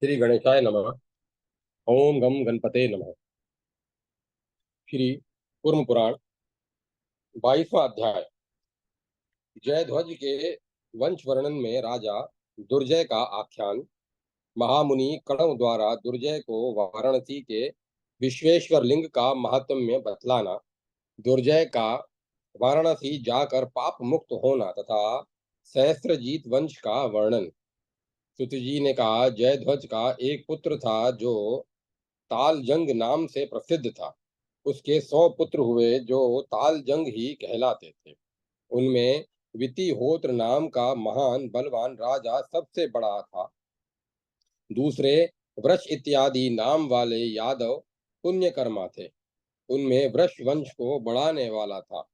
श्री गणेशाय नमः। ओम गम गणपते नमः। श्री कुर्म पुराण 22वां अध्याय। जयध्वज के वंश वर्णन में राजा दुर्जय का आख्यान। महामुनि कणव द्वारा दुर्जय को वाराणसी के विश्वेश्वर लिंग का महात्म्य बतलाना। दुर्जय का वाराणसी जाकर पाप मुक्त होना तथा सहस्त्रजीत वंश का वर्णन। सुत जी ने कहा, जयध्वज का एक पुत्र था जो तालजंग नाम से प्रसिद्ध था। उसके 100 पुत्र हुए जो तालजंग ही कहलाते थे। उनमें वितिहोत्र नाम का महान बलवान राजा सबसे बड़ा था। दूसरे वृष इत्यादि नाम वाले यादव पुण्यकर्मा थे। उनमें वृष वंश को बढ़ाने वाला था।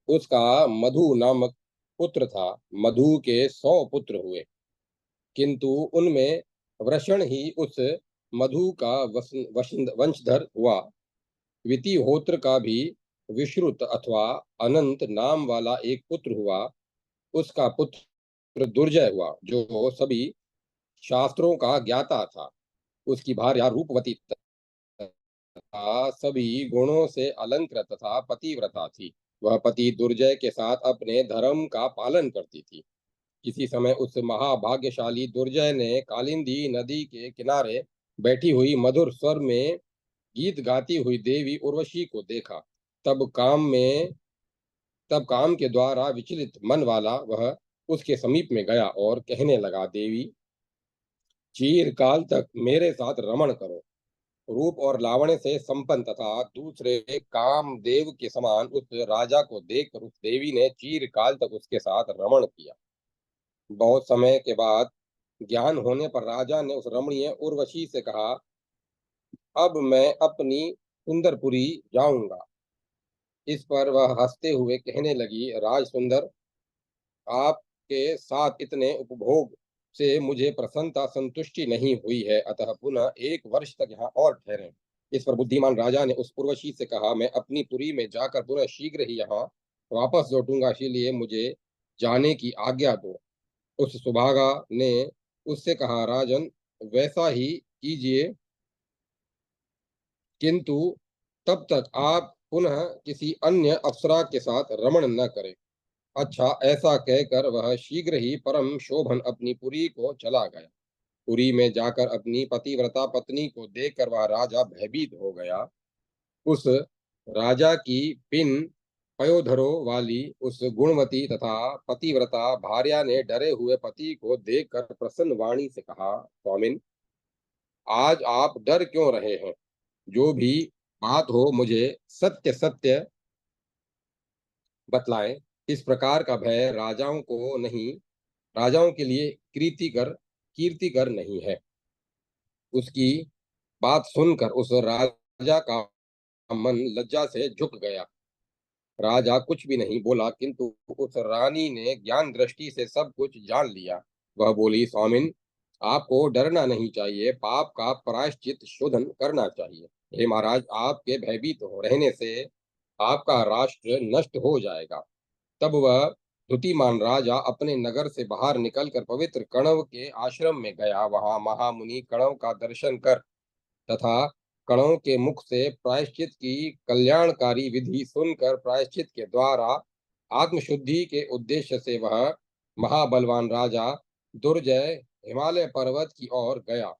उसका मधु नामक पुत्र था। मधु के 100 पुत्र हुए, किंतु उनमें वृषण ही उस मधु का वंशधर हुआ। वितिहोत्र का भी विश्रुत अथवा अनंत नाम वाला एक पुत्र हुआ। उसका पुत्र दुर्जय हुआ, जो सभी शास्त्रों का ज्ञाता था। उसकी भार्या रूपवती तथा सभी गुणों से अलंकृत तथा पतिव्रता थी। वह पति दुर्जय के साथ अपने धर्म का पालन करती थी। किसी समय उस महाभाग्यशाली दुर्जय ने कालिंदी नदी के किनारे बैठी हुई मधुर स्वर में गीत गाती हुई देवी उर्वशी को देखा। तब काम में तब काम के द्वारा विचलित मन वाला वह उसके समीप में गया और कहने लगा, देवी, चीरकाल तक मेरे साथ रमण करो। रूप और लावण्य से संपन्न तथा दूसरे कामदेव के समान उस राजा को देखकर उस देवी ने चीरकाल तक उसके साथ रमण किया। बहुत समय के बाद ज्ञान होने पर राजा ने उस रमणीय उर्वशी से कहा, अब मैं अपनी सुंदरपुरी जाऊंगा। इस पर वह हंसते हुए कहने लगी, राज सुंदर, आपके साथ इतने उपभोग से मुझे प्रसन्नता संतुष्टि नहीं हुई है, अतः पुनः 1 वर्ष तक यहाँ और ठहरें। इस पर बुद्धिमान राजा ने उस उर्वशी से कहा, मैं अपनी पुरी में जाकर पुनः शीघ्र ही यहाँ वापस लौटूंगा, इसलिए मुझे जाने की आज्ञा दो। उस सुभागा ने उससे कहा, राजन, वैसा ही कीजिए, किंतु तब तक आप पुनः किसी अन्य अप्सरा के साथ रमण न करें। अच्छा, ऐसा कहकर वह शीघ्र ही परम शोभन अपनी पुरी को चला गया। पुरी में जाकर अपनी पतिव्रता पत्नी को देखकर वह राजा भयभीत हो गया। उस राजा की पिन पयोधरों वाली उस गुणवती तथा पतिव्रता भार्या ने डरे हुए पति को देखकर प्रसन्न वाणी से कहा, स्वामिन, आज आप डर क्यों रहे हैं? जो भी बात हो मुझे सत्य सत्य बतलाएं। इस प्रकार का भय राजाओं को नहीं, राजाओं के लिए कीर्तिकर नहीं है। उसकी बात सुनकर उस राजा का मन लज्जा से झुक गया। राजा कुछ भी नहीं बोला, किंतु उस रानी ने ज्ञान दृष्टि से सब कुछ जान लिया। वह बोली, स्वामिन, आपको डरना नहीं चाहिए, पाप का प्रायश्चित शोधन करना चाहिए। हे महाराज, आपके भयभीत हो रहने से आपका राष्ट्र नष्ट हो जाएगा। तब वह धुतिमान राजा अपने नगर से बाहर निकलकर पवित्र कणव के आश्रम में गया। वहां महामुनि कणव का दर्शन कर तथा कणों के मुख से प्रायश्चित की कल्याणकारी विधि सुनकर प्रायश्चित के द्वारा आत्मशुद्धि के उद्देश्य से वह महाबलवान राजा दुर्जय हिमालय पर्वत की ओर गया।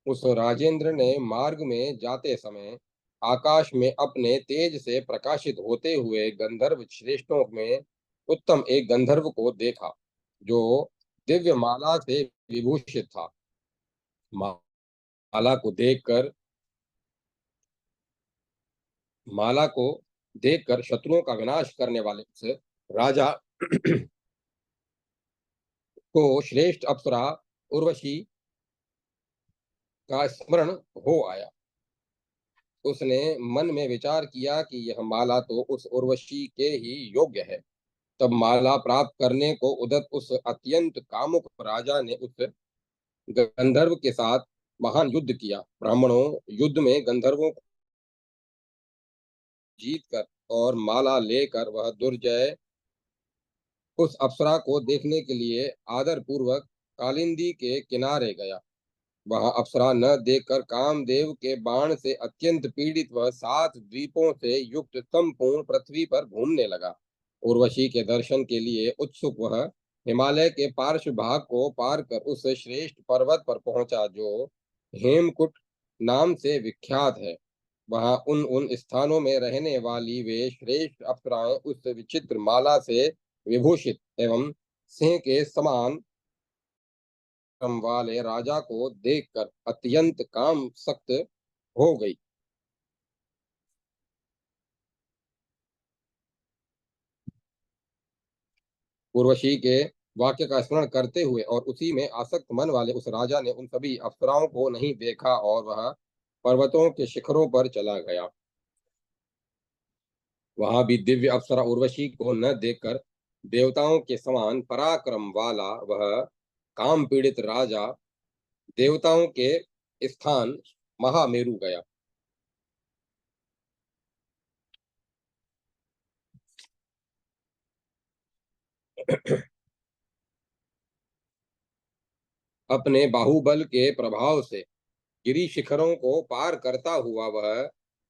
उस राजेंद्र ने मार्ग में जाते समय आकाश में अपने तेज से प्रकाशित होते हुए गंधर्व श्रेष्ठों में उत्तम एक गंधर्व को देखा, जो दिव्य माला से विभूषित था। माला को देखकर माला को देखकर शत्रुओं का विनाश करने वाले उस राजा को श्रेष्ठ अप्सरा उर्वशी का स्मरण हो आया। उसने मन में विचार किया कि यह माला तो उस उर्वशी के ही योग्य है। तब माला प्राप्त करने को उदत उस अत्यंत कामुक राजा ने उस गंधर्व के साथ महान युद्ध किया। ब्राह्मणों, युद्ध में गंधर्वों को जीत कर और माला लेकर वह दुर्जय उस अप्सरा को देखने के लिए आदर पूर्वक कालिंदी के किनारे गया। वहां अप्सरा न देखकर कामदेव के बाण से अत्यंत पीड़ित वह 7 द्वीपों से युक्त संपूर्ण पृथ्वी पर घूमने लगा। उर्वशी के दर्शन के लिए उत्सुक वह हिमालय के पार्श्व भाग को पार कर उस श्रेष्ठ पर्वत पर पहुंचा जो हेमकुट नाम से विख्यात है। वहां उन उन स्थानों में रहने वाली वे श्रेष्ठ अप्सराएं उस विचित्र माला से विभूषित एवं सिंह के समान क्रम वाले राजा को देखकर अत्यंत काम सक्त हो गई। उर्वशी के वाक्य का स्मरण करते हुए और उसी में आसक्त मन वाले उस राजा ने उन सभी अप्सराओं को नहीं देखा और वह पर्वतों के शिखरों पर चला गया। वहां भी दिव्य अप्सरा उर्वशी को न देखकर देवताओं के समान पराक्रम वाला वह काम पीड़ित राजा देवताओं के स्थान महामेरु गया। अपने बाहुबल के प्रभाव से गिरी शिखरों को पार करता हुआ वह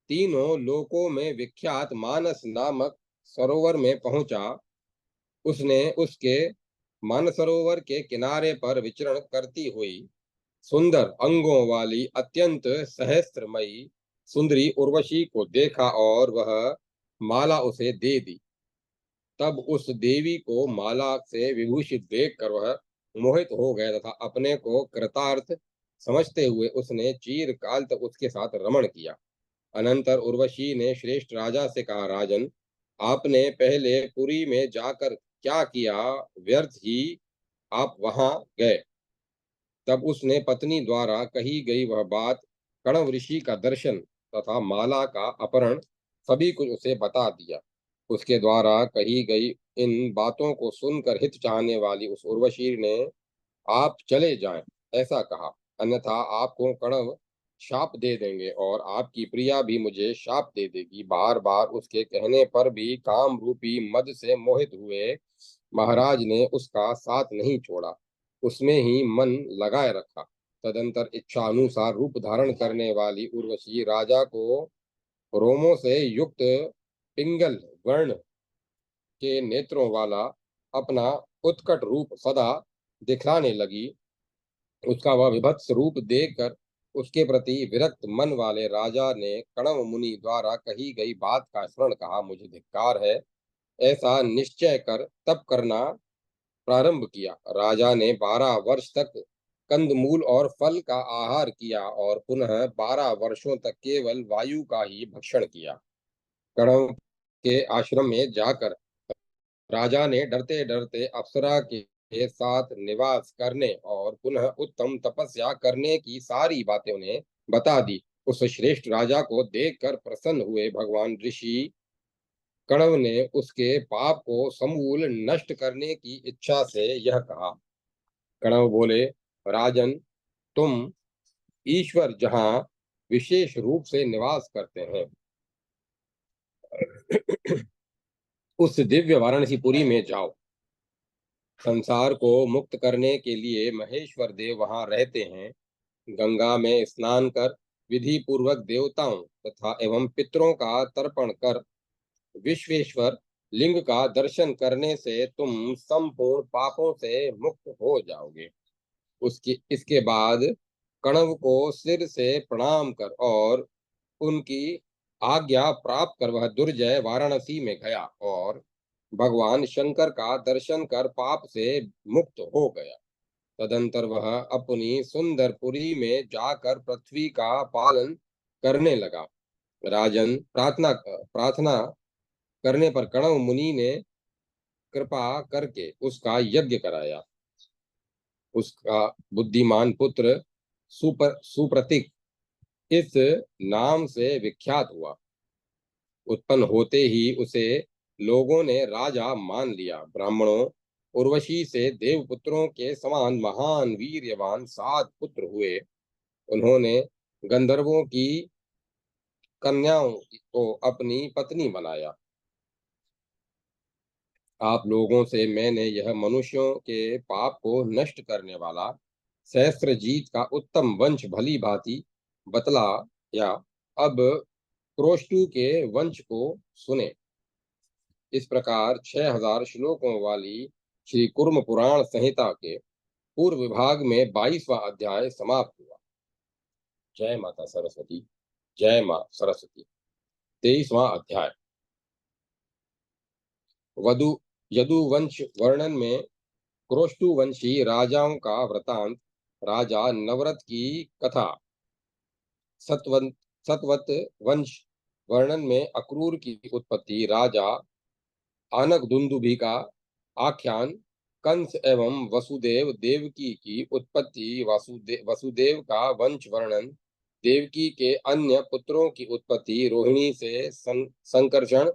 तीनों लोकों में विख्यात मानस नामक सरोवर में पहुंचा। उसने उसके मानसरोवर के किनारे पर विचरण करती हुई सुंदर अंगों वाली अत्यंत सहस्त्रमयी सुंदरी उर्वशी को देखा और वह माला उसे दे दी। तब उस देवी को माला से विभूषित देखकर वह मोहित हो गया तथा अपने को कृतार्थ समझते हुए उसने चीरकाल तक उसके साथ रमण किया। अनंतर उर्वशी ने श्रेष्ठ राजा से कहा, राजन, आपने पहले पुरी में जाकर क्या किया? व्यर्थ ही आप वहां गए। तब उसने पत्नी द्वारा कही गई वह बात, कणव ऋषि का दर्शन तथा माला का अपहरण सभी कुछ उसे बता दिया। उसके द्वारा कही गई इन बातों को सुनकर हित चाहने वाली उस उर्वशी ने आप चले जाएं ऐसा कहा, अन्यथा आपको कणव शाप दे देंगे और आपकी प्रिया भी मुझे शाप दे देगी। बार बार उसके कहने पर भी काम रूपी मद से मोहित हुए महाराज ने उसका साथ नहीं छोड़ा, उसमें ही मन लगाए रखा। तदंतर इच्छा अनुसार रूप धारण करने वाली उर्वशी राजा को रोमों से युक्त पिंगल वर्ण के नेत्रों वाला अपना उत्कट रूप सदा दिखलाने लगी। उसका वह विभत्स रूप देखकर उसके प्रति विरक्त मन वाले राजा ने कणव मुनि द्वारा कही गई बात का स्मरण कहा, मुझे धिक्कार है, ऐसा निश्चय कर तप करना प्रारंभ किया। राजा ने 12 वर्ष तक कंदमूल और फल का आहार किया और पुनः 12 वर्षों तक केवल वायु का ही भक्षण किया। कणव के आश्रम में जाकर राजा ने डरते डरते अप्सरा के साथ निवास करने और पुनः उत्तम तपस्या करने की सारी बातें उन्हें बता दी। उस श्रेष्ठ राजा को देखकर प्रसन्न हुए भगवान ऋषि कणव ने उसके पाप को समूल नष्ट करने की इच्छा से यह कहा। कणव बोले, राजन, तुम ईश्वर जहाँ विशेष रूप से निवास करते हैं उस दिव्य वाराणसीपुरी में जाओ। संसार को मुक्त करने के लिए महेश्वर देव वहां रहते हैं। गंगा में स्नान कर विधि पूर्वक देवताओं तथा एवं पितरों का तर्पण कर विश्वेश्वर लिंग का दर्शन करने से तुम संपूर्ण पापों से मुक्त हो जाओगे। उसके इसके बाद कणव को सिर से प्रणाम कर और उनकी आज्ञा प्राप्त कर वह दुर्जय वाराणसी में गया और भगवान शंकर का दर्शन कर पाप से मुक्त हो गया। तदंतर वह अपनी सुंदर पुरी में जाकर पृथ्वी का पालन करने लगा। राजन, प्रार्थना प्रार्थना करने पर कणव मुनि ने कृपा करके उसका यज्ञ कराया। उसका बुद्धिमान पुत्र सुप्रतीक इस नाम से विख्यात हुआ। उत्पन्न होते ही उसे लोगों ने राजा मान लिया। ब्राह्मणों, उर्वशी से देवपुत्रों के समान महान वीर्यवान 7 पुत्र हुए। उन्होंने गंधर्वों की कन्याओं को अपनी पत्नी बनाया। आप लोगों से मैंने यह मनुष्यों के पाप को नष्ट करने वाला सहस्त्रजीत का उत्तम वंश भली भांति बतला या। अब क्रोष्टु के वंश को सुने। इस प्रकार 6000 श्लोकों वाली श्री कूर्म पुराण संहिता के पूर्व विभाग में 22वां अध्याय समाप्त हुआ। जय माता सरस्वती। जय मां सरस्वती। 23वां अध्याय वधु यदुवंश वर्णन में क्रोष्टुवंशी राजाओं का वृतांत, राजा नवरत की कथा। सतवत वंश वर्णन में अक्रूर की उत्पत्ति, राजा आनक दुंदुभि का आख्यान, कंस एवं वसुदेव देवकी की उत्पत्ति, वसुदेव का वंश वर्णन, देवकी के अन्य पुत्रों की उत्पत्ति, रोहिणी से संकर्षण,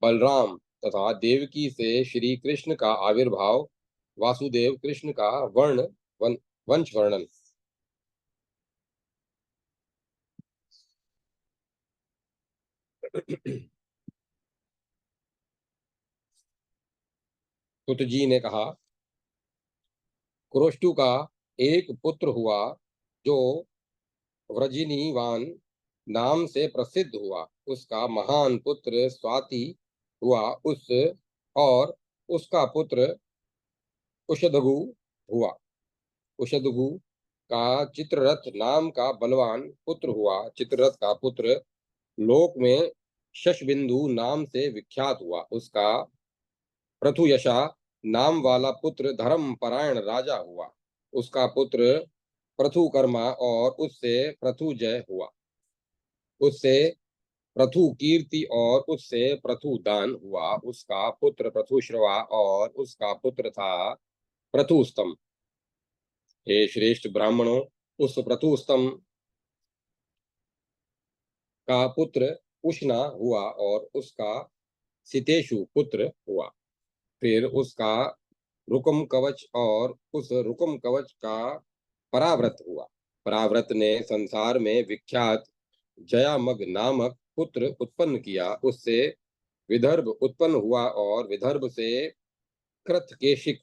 बलराम तथा देवकी से श्री कृष्ण का आविर्भाव, वासुदेव कृष्ण का वंश वर्णन। सुत जी ने कहा, क्रोष्टु का एक पुत्र हुआ जो व्रजिनीवान नाम से प्रसिद्ध हुआ। उसका महान पुत्र स्वाति हुआ, और उसका पुत्र उषधगु हुआ। उषधगु का चित्ररथ नाम का बलवान पुत्र हुआ। चित्ररथ का पुत्र लोक में शशबिंदु नाम से विख्यात हुआ। उसका पृथुयशा नाम वाला पुत्र धर्म परायण राजा हुआ। उसका पुत्र पृथुकर्मा और उससे पृथुजय हुआ। उससे पृथु कीर्ति और उससे पृथुदान हुआ। उसका पुत्र पृथुश्रवा और उसका पुत्र था पृथुस्तम। हे श्रेष्ठ ब्राह्मणों, उस पृथुस्तम का पुत्र उष्णा हुआ और उसका सितेशु पुत्र हुआ। फिर उसका रुकम कवच और उस रुकम कवच का पराव्रत हुआ। पराव्रत ने संसार में विख्यात जयामग नामक पुत्र उत्पन्न किया। उससे विदर्भ उत्पन्न हुआ और विदर्भ से कृतकेशिक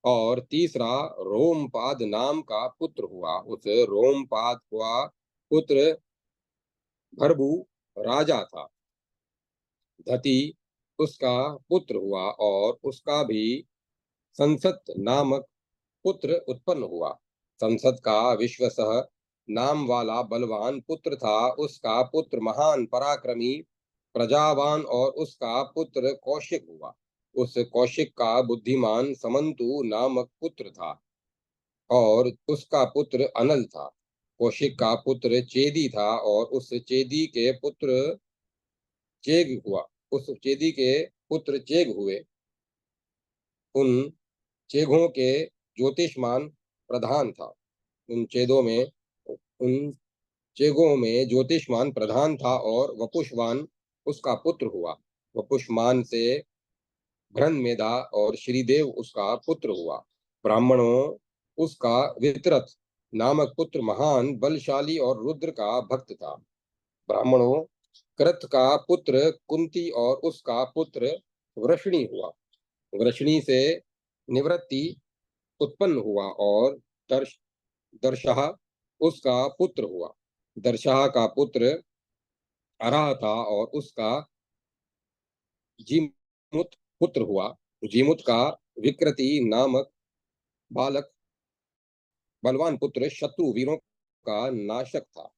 और तीसरा रोमपाद नाम का पुत्र हुआ। उस रोमपाद का पुत्र भरभु राजा था। धति उसका पुत्र हुआ और उसका भी संसत नामक पुत्र उत्पन्न हुआ। संसद का विश्वसह नाम वाला बलवान पुत्र था। उसका पुत्र महान पराक्रमी प्रजावान और उसका पुत्र कौशिक हुआ। उस कौशिक का बुद्धिमान समंतु नामक पुत्र था और उसका पुत्र अनल था। कौशिक का पुत्र चेदी था और उस चेदी के पुत्र चेग हुआ। उस चेदी के पुत्र चेग हुए। उन चेघों के ज्योतिषमान प्रधान था। उन चेगों में ज्योतिषमान प्रधान था और वपुषवान उसका पुत्र हुआ। वपुषमान से भ्रन्मेदा और श्रीदेव उसका पुत्र हुआ। ब्राह्मणों, उसका वितरथ नामक पुत्र महान बलशाली और रुद्र का भक्त था। ब्राह्मणों, कृत का पुत्र कुंती और उसका पुत्र वृषणी हुआ। वृषणी से निवृत्ति उत्पन्न हुआ और दर्शहा उसका पुत्र हुआ। दर्शहा का पुत्र अराह था और उसका जीमुत पुत्र हुआ। जीमुत का विकृति नामक बालक बलवान पुत्र शत्रु वीरों का नाशक था।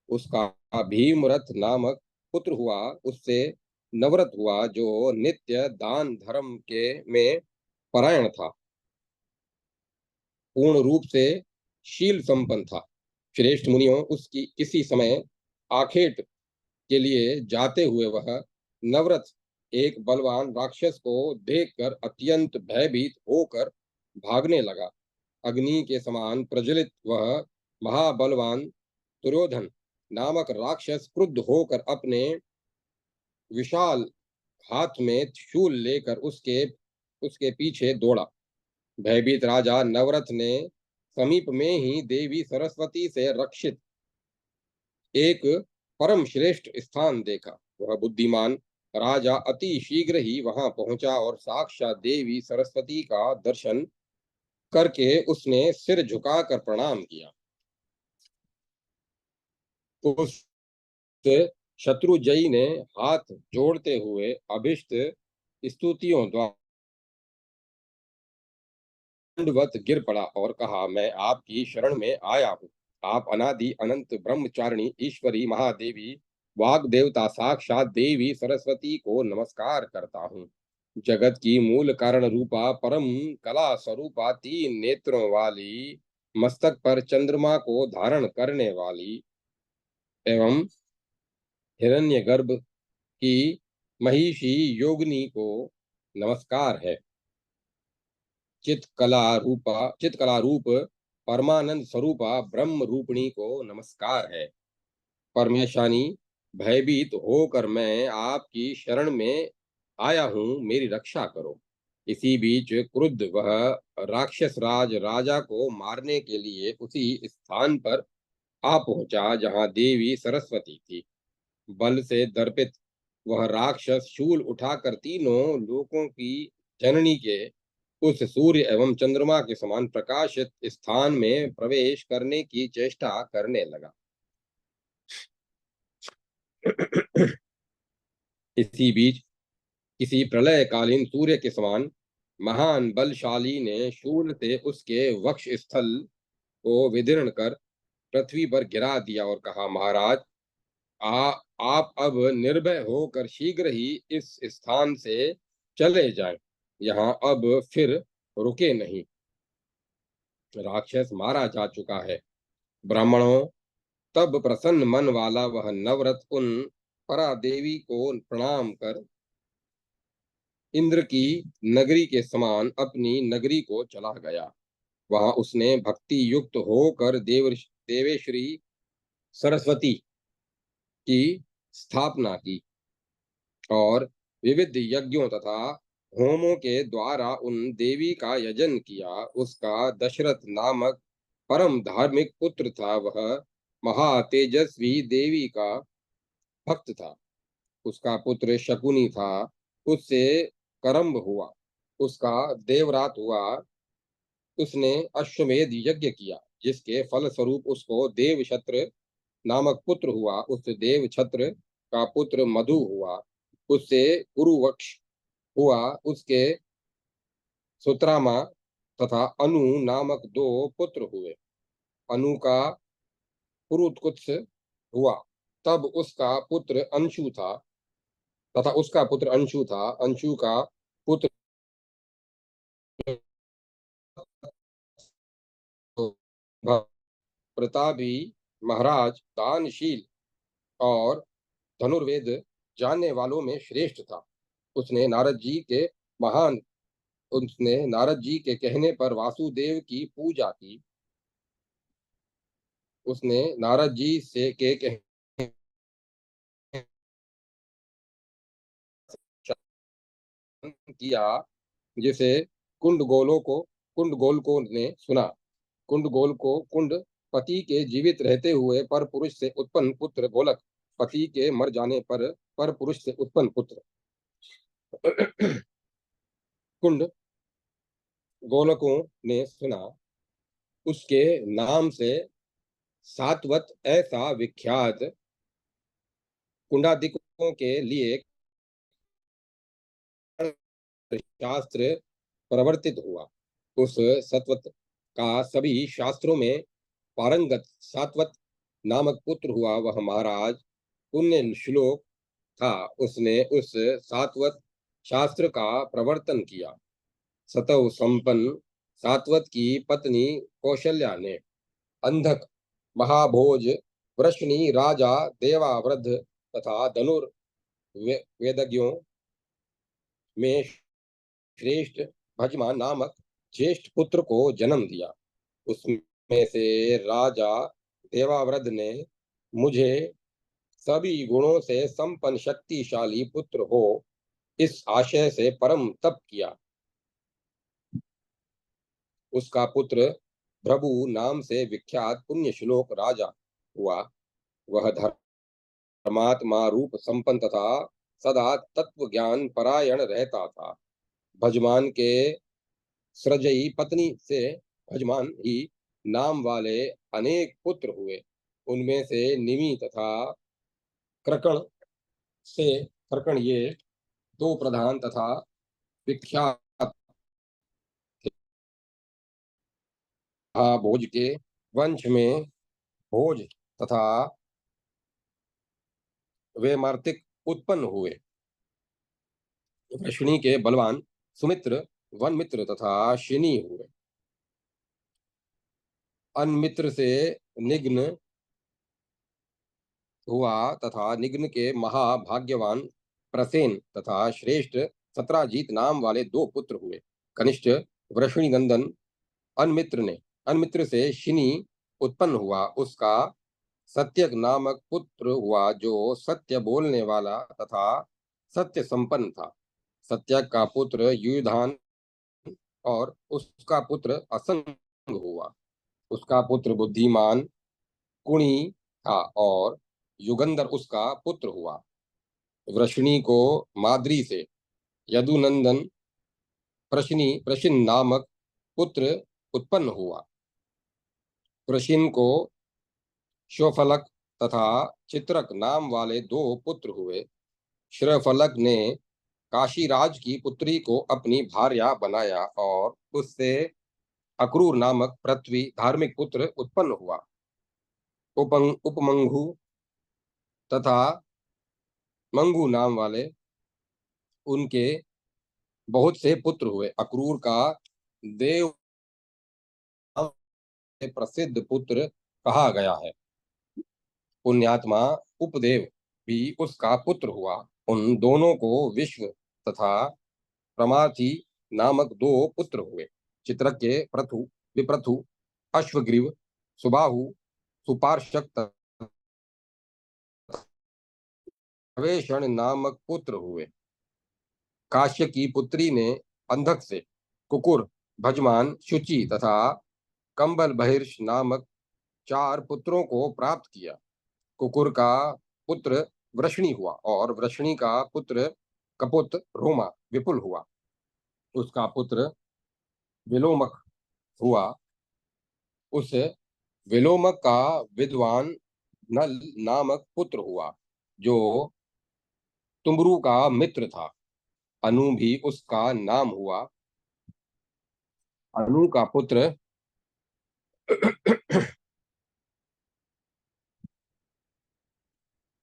उसका भीमरथ नामक पुत्र हुआ। उससे नवरत हुआ जो नित्य दान धर्म के में परायण था, पूर्ण रूप से शील संपन्न था। श्रेष्ठ मुनियों, उसकी किसी समय आखेट के लिए जाते हुए वह नवरथ एक बलवान राक्षस को देखकर अत्यंत भयभीत होकर भागने लगा। अग्नि के समान प्रज्वलित वह महाबलवान दुर्योधन नामक राक्षस क्रुद्ध होकर अपने विशाल हाथ में शूल लेकर उसके उसके पीछे दौड़ा। भयभीत राजा नवरथ ने समीप में ही देवी सरस्वती से रक्षित एक परम श्रेष्ठ स्थान देखा। वह बुद्धिमान राजा अति शीघ्र ही वहां पहुंचा और साक्षात देवी सरस्वती का दर्शन करके उसने सिर झुकाकर प्रणाम किया। उस शत्रुंजयी ने हाथ जोड़ते हुए अभिष्ट स्तुतियों द्वारा दंडवत गिर पड़ा और कहा, मैं आपकी शरण में आया हूँ। आप अनादि अनंत ब्रह्मचारिणी ईश्वरी महादेवी वाग देवता साक्षात देवी सरस्वती को नमस्कार करता हूँ। जगत की मूल कारण रूपा परम कला स्वरूपा तीन नेत्रों वाली, मस्तक पर चंद्रमा को धारण करने वाली एवं हिरण्यगर्भ की महिषी योगिनी को नमस्कार है। चित्कला रूप परमानंद स्वरूपा ब्रह्म रूपिणी को नमस्कार है। परमेशानी, भयभीत होकर मैं आपकी शरण में आया हूँ, मेरी रक्षा करो। इसी बीच क्रुद्ध वह राक्षस राज राजा को मारने के लिए उसी स्थान पर आ पहुंचा जहां देवी सरस्वती थी। बल से दर्पित वह राक्षस शूल उठाकर तीनों लोकों की जननी के उस सूर्य एवं चंद्रमा के समान प्रकाशित स्थान में प्रवेश करने की चेष्टा करने लगा। इसी बीच किसी प्रलयकालीन सूर्य के समान महान बलशाली ने शूल से उसके वक्ष स्थल को विदीर्ण कर पृथ्वी पर गिरा दिया और कहा, महाराज, आ आप अब निर्भय होकर शीघ्र ही इस स्थान से चले जाएं। यहाँ अब फिर रुके नहीं। राक्षस मारा जा चुका है। ब्राह्मणों, तब प्रसन्न मन वाला वह नवरत उन परा देवी को प्रणाम कर इंद्र की नगरी के समान अपनी नगरी को चला गया। वहां उसने भक्ति युक्त होकर देवेश्वरी सरस्वती की स्थापना की और विविध यज्ञों तथा होमों के द्वारा उन देवी का यजन किया। उसका दशरथ नामक परम धार्मिक पुत्र था। वह महातेजस्वी देवी का भक्त था। उसका पुत्र शकुनी था। उससे करम्ब हुआ, उसका देवरात हुआ। उसने अश्वमेध यज्ञ किया, जिसके फल स्वरूप उसको देवछत्र नामक पुत्र हुआ। उस देवछत्र का पुत्र मधु हुआ। उससे कुरुवक्ष हुआ। उसके सुतरामा तथा अनु नामक दो पुत्र हुए। अनु का पुरुतकुत्स हुआ। तब उसका पुत्र अंशु था तथा उसका पुत्र अंशु था। अंशु का पुत्र प्रतापी महाराज दानशील और धनुर्वेद जानने वालों में श्रेष्ठ था। उसने नारद जी के महान उसने नारद जी के कहने पर वासुदेव की पूजा की। उसने नारद जी से के कहने किया, जिसे कुंड गोल को ने सुना। कुंड पति के जीवित रहते हुए पर पुरुष से उत्पन्न पुत्र गोलक, पति के मर जाने पर पुरुष से उत्पन्न पुत्र। कुंड गोलकों ने सुना। उसके नाम से सात्वत ऐसा विख्यात कुंडादिकों के लिए शास्त्र प्रवर्तित हुआ। उस सत्वत का सभी शास्त्रों में पारंगत सात्वत नामक पुत्र हुआ। वह महाराज पुण्य श्लोक था। उसने उस सात्वत शास्त्र का प्रवर्तन किया। सतव संपन्न सात्वत की पत्नी कौशल्या ने अंधक महाभोज वृष्णि राजा देवावृद्ध तथा वेदज्ञों में श्रेष्ठ भजमान नामक ज्येष्ठ पुत्र को जन्म दिया। उसमें से राजा देवावृद्ध ने मुझे सभी गुणों से संपन्न शक्तिशाली पुत्र हो, इस आशय से परम तप किया। उसका पुत्र भृगु नाम से विख्यात पुण्य श्लोक राजा हुआ। वह धर्मात्मा रूप संपन्न तथा सदा तत्व ज्ञान परायण रहता था। भजमान के सृजयी पत्नी से भजमान ही नाम वाले अनेक पुत्र हुए। उनमें से निमि तथा क्रकण क्रकण ये दो प्रधान तथा विख्यात भोज के वंश में भोज तथा वे मार्तिक उत्पन्न हुए। वृष्णि के बलवान सुमित्र वन मित्र तथा शिनी हुए। अनमित्र से निग्न हुआ तथा निग्न के महाभाग्यवान प्रसेन तथा श्रेष्ठ सत्राजीत नाम वाले दो पुत्र हुए। कनिष्ठ वृषणी नंदन अनमित्र से शिनी उत्पन्न हुआ। उसका सत्यक नामक पुत्र हुआ जो सत्य बोलने वाला तथा सत्य संपन्न था। सत्यक का पुत्र युधान और उसका पुत्र असंग हुआ। उसका पुत्र बुद्धिमान कुणी था और युगंधर उसका पुत्र हुआ। वृषणी को माद्री से यदुनंदन प्रशिन नामक पुत्र उत्पन्न हुआ। प्रशिन को श्वफलक तथा चित्रक नाम वाले दो पुत्र हुए। श्रफलक ने काशीराज की पुत्री को अपनी भार्या बनाया और उससे अक्रूर नामक पृथ्वी धार्मिक पुत्र उत्पन्न हुआ। उपमंगु तथा मंगू नाम वाले उनके बहुत से पुत्र हुए। अक्रूर का देव से प्रसिद्ध पुत्र कहा गया है। पुण्यात्मा उपदेव भी उसका पुत्र हुआ। उन दोनों को विश्व तथा प्रमाथि नामक दो पुत्र हुए। चित्रक के प्रथु विप्रथु अश्वग्रीव सुबाहु सुपार्शक प्रवेशण नामक पुत्र हुए। काश्य की पुत्री ने अंधक से कुकुर भजमान शुचि तथा कंबल बहिर्ष नामक चार पुत्रों को प्राप्त किया। कुकुर का पुत्र वृषणी हुआ और वृषणी का पुत्र कपुत रोमा विपुल हुआ। उसका पुत्र विलोमक हुआ। उस विलोमक का विद्वान नल नामक पुत्र हुआ जो तुम्बरु का मित्र था। अनु भी उसका नाम हुआ। अनु का पुत्र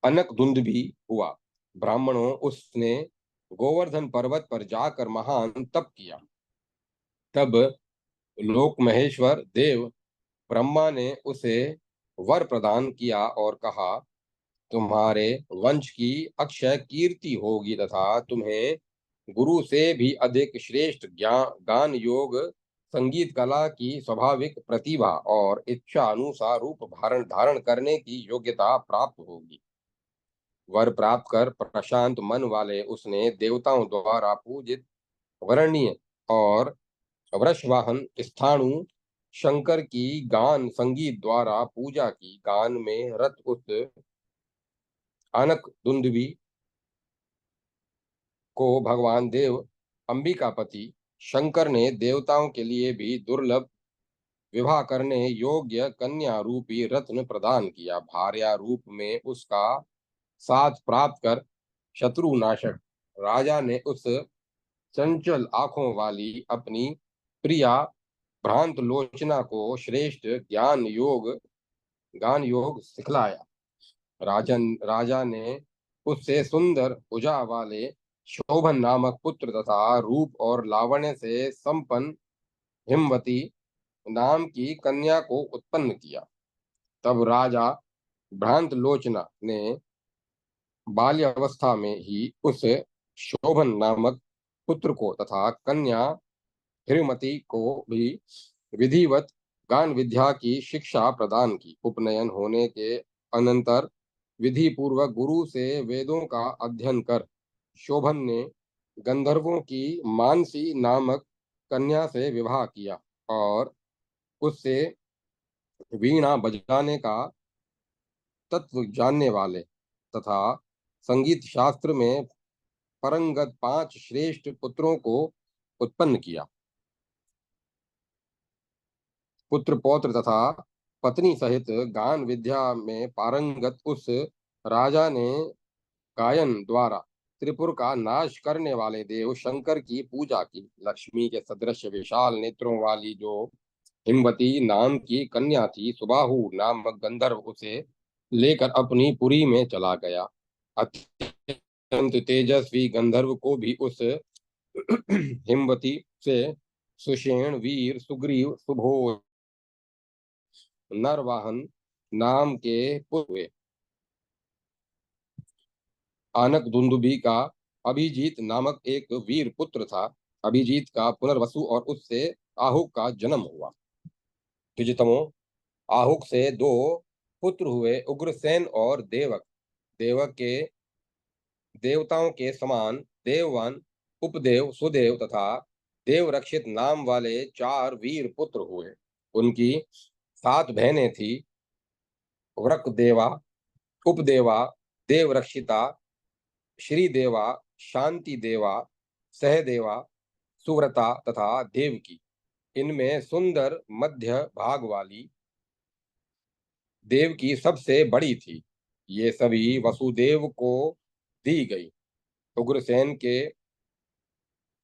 अनकदुंद भी हुआ। ब्राह्मणों उसने गोवर्धन पर्वत पर जाकर महान तप किया। तब लोक महेश्वर देव ब्रह्मा ने उसे वर प्रदान किया और कहा, तुम्हारे वंश की अक्षय कीर्ति होगी तथा तुम्हें गुरु से भी अधिक श्रेष्ठ ज्ञान गान योग संगीत कला की स्वाभाविक प्रतिभा और इच्छा अनुसार रूप धारण धारण करने की योग्यता प्राप्त होगी। वर प्राप्त कर प्रशांत मन वाले उसने देवताओं द्वारा पूजित वरणीय और वृषवाहन स्थाणु शंकर की गान संगीत द्वारा पूजा की। गान में रत उस आनक दुंदुभी को भगवान देव अंबिकापति शंकर ने देवताओं के लिए भी दुर्लभ विवाह करने योग्य कन्या रूपी रत्न प्रदान किया। भार्या रूप में उसका साथ प्राप्त कर शत्रुनाशक राजा ने उस चंचल आंखों वाली अपनी प्रिया भ्रांत लोचना को श्रेष्ठ गान योग सिखलाया। राजा ने उससे सुंदर भुजा वाले शोभन नामक पुत्र तथा रूप और लावण्य से संपन्न हिमवती नाम की कन्या को उत्पन्न किया। तब राजा भ्रांत लोचना ने बाल्यावस्था में ही उस शोभन नामक पुत्र को तथा कन्या हिमवती को भी विधिवत गान विद्या की शिक्षा प्रदान की। उपनयन होने के अनंतर विधि पूर्वक गुरु से वेदों का अध्ययन कर शोभन ने गंधर्वों की मानसी नामक कन्या से विवाह किया और उससे वीणा बजाने का तत्व जानने वाले तथा संगीत शास्त्र में परंगत 5 श्रेष्ठ पुत्रों को उत्पन्न किया। पुत्र पौत्र तथा पत्नी सहित गान विद्या में पारंगत उस राजा ने गायन द्वारा त्रिपुर का नाश करने वाले देव शंकर की पूजा की। लक्ष्मी के सदृश विशाल नेत्रों वाली जो हिमवती नाम की कन्या थी, सुबाहु नामक गंधर्व उसे लेकर अपनी पुरी में चला गया। अत्यंत तेजस्वी गंधर्व को भी उस हिमवती से सुषेण, वीर, सुग्रीव, सुबोध, नरवाहन नाम के पुत्र हुए। आनक दुंदुभी का अभिजीत नामक एक वीर पुत्र था। अभिजीत का पुनर्वसु और उससे आहुक का जन्म हुआ। द्विजतमो, आहुक से दो पुत्र हुए, उग्रसेन और देवक। देवक के देवताओं के समान देववान, उपदेव, सुदेव तथा देवरक्षित नाम वाले चार वीर पुत्र हुए। उनकी सात बहनें थी, वृकदेवा, उपदेवा, देवरक्षिता, श्रीदेवा, शांति देवा, सहदेवा, सुव्रता तथा देवकी। इनमें सुंदर मध्य भाग वाली देवकी सबसे बड़ी थी। ये सभी वसुदेव को दी गई। उग्रसेन के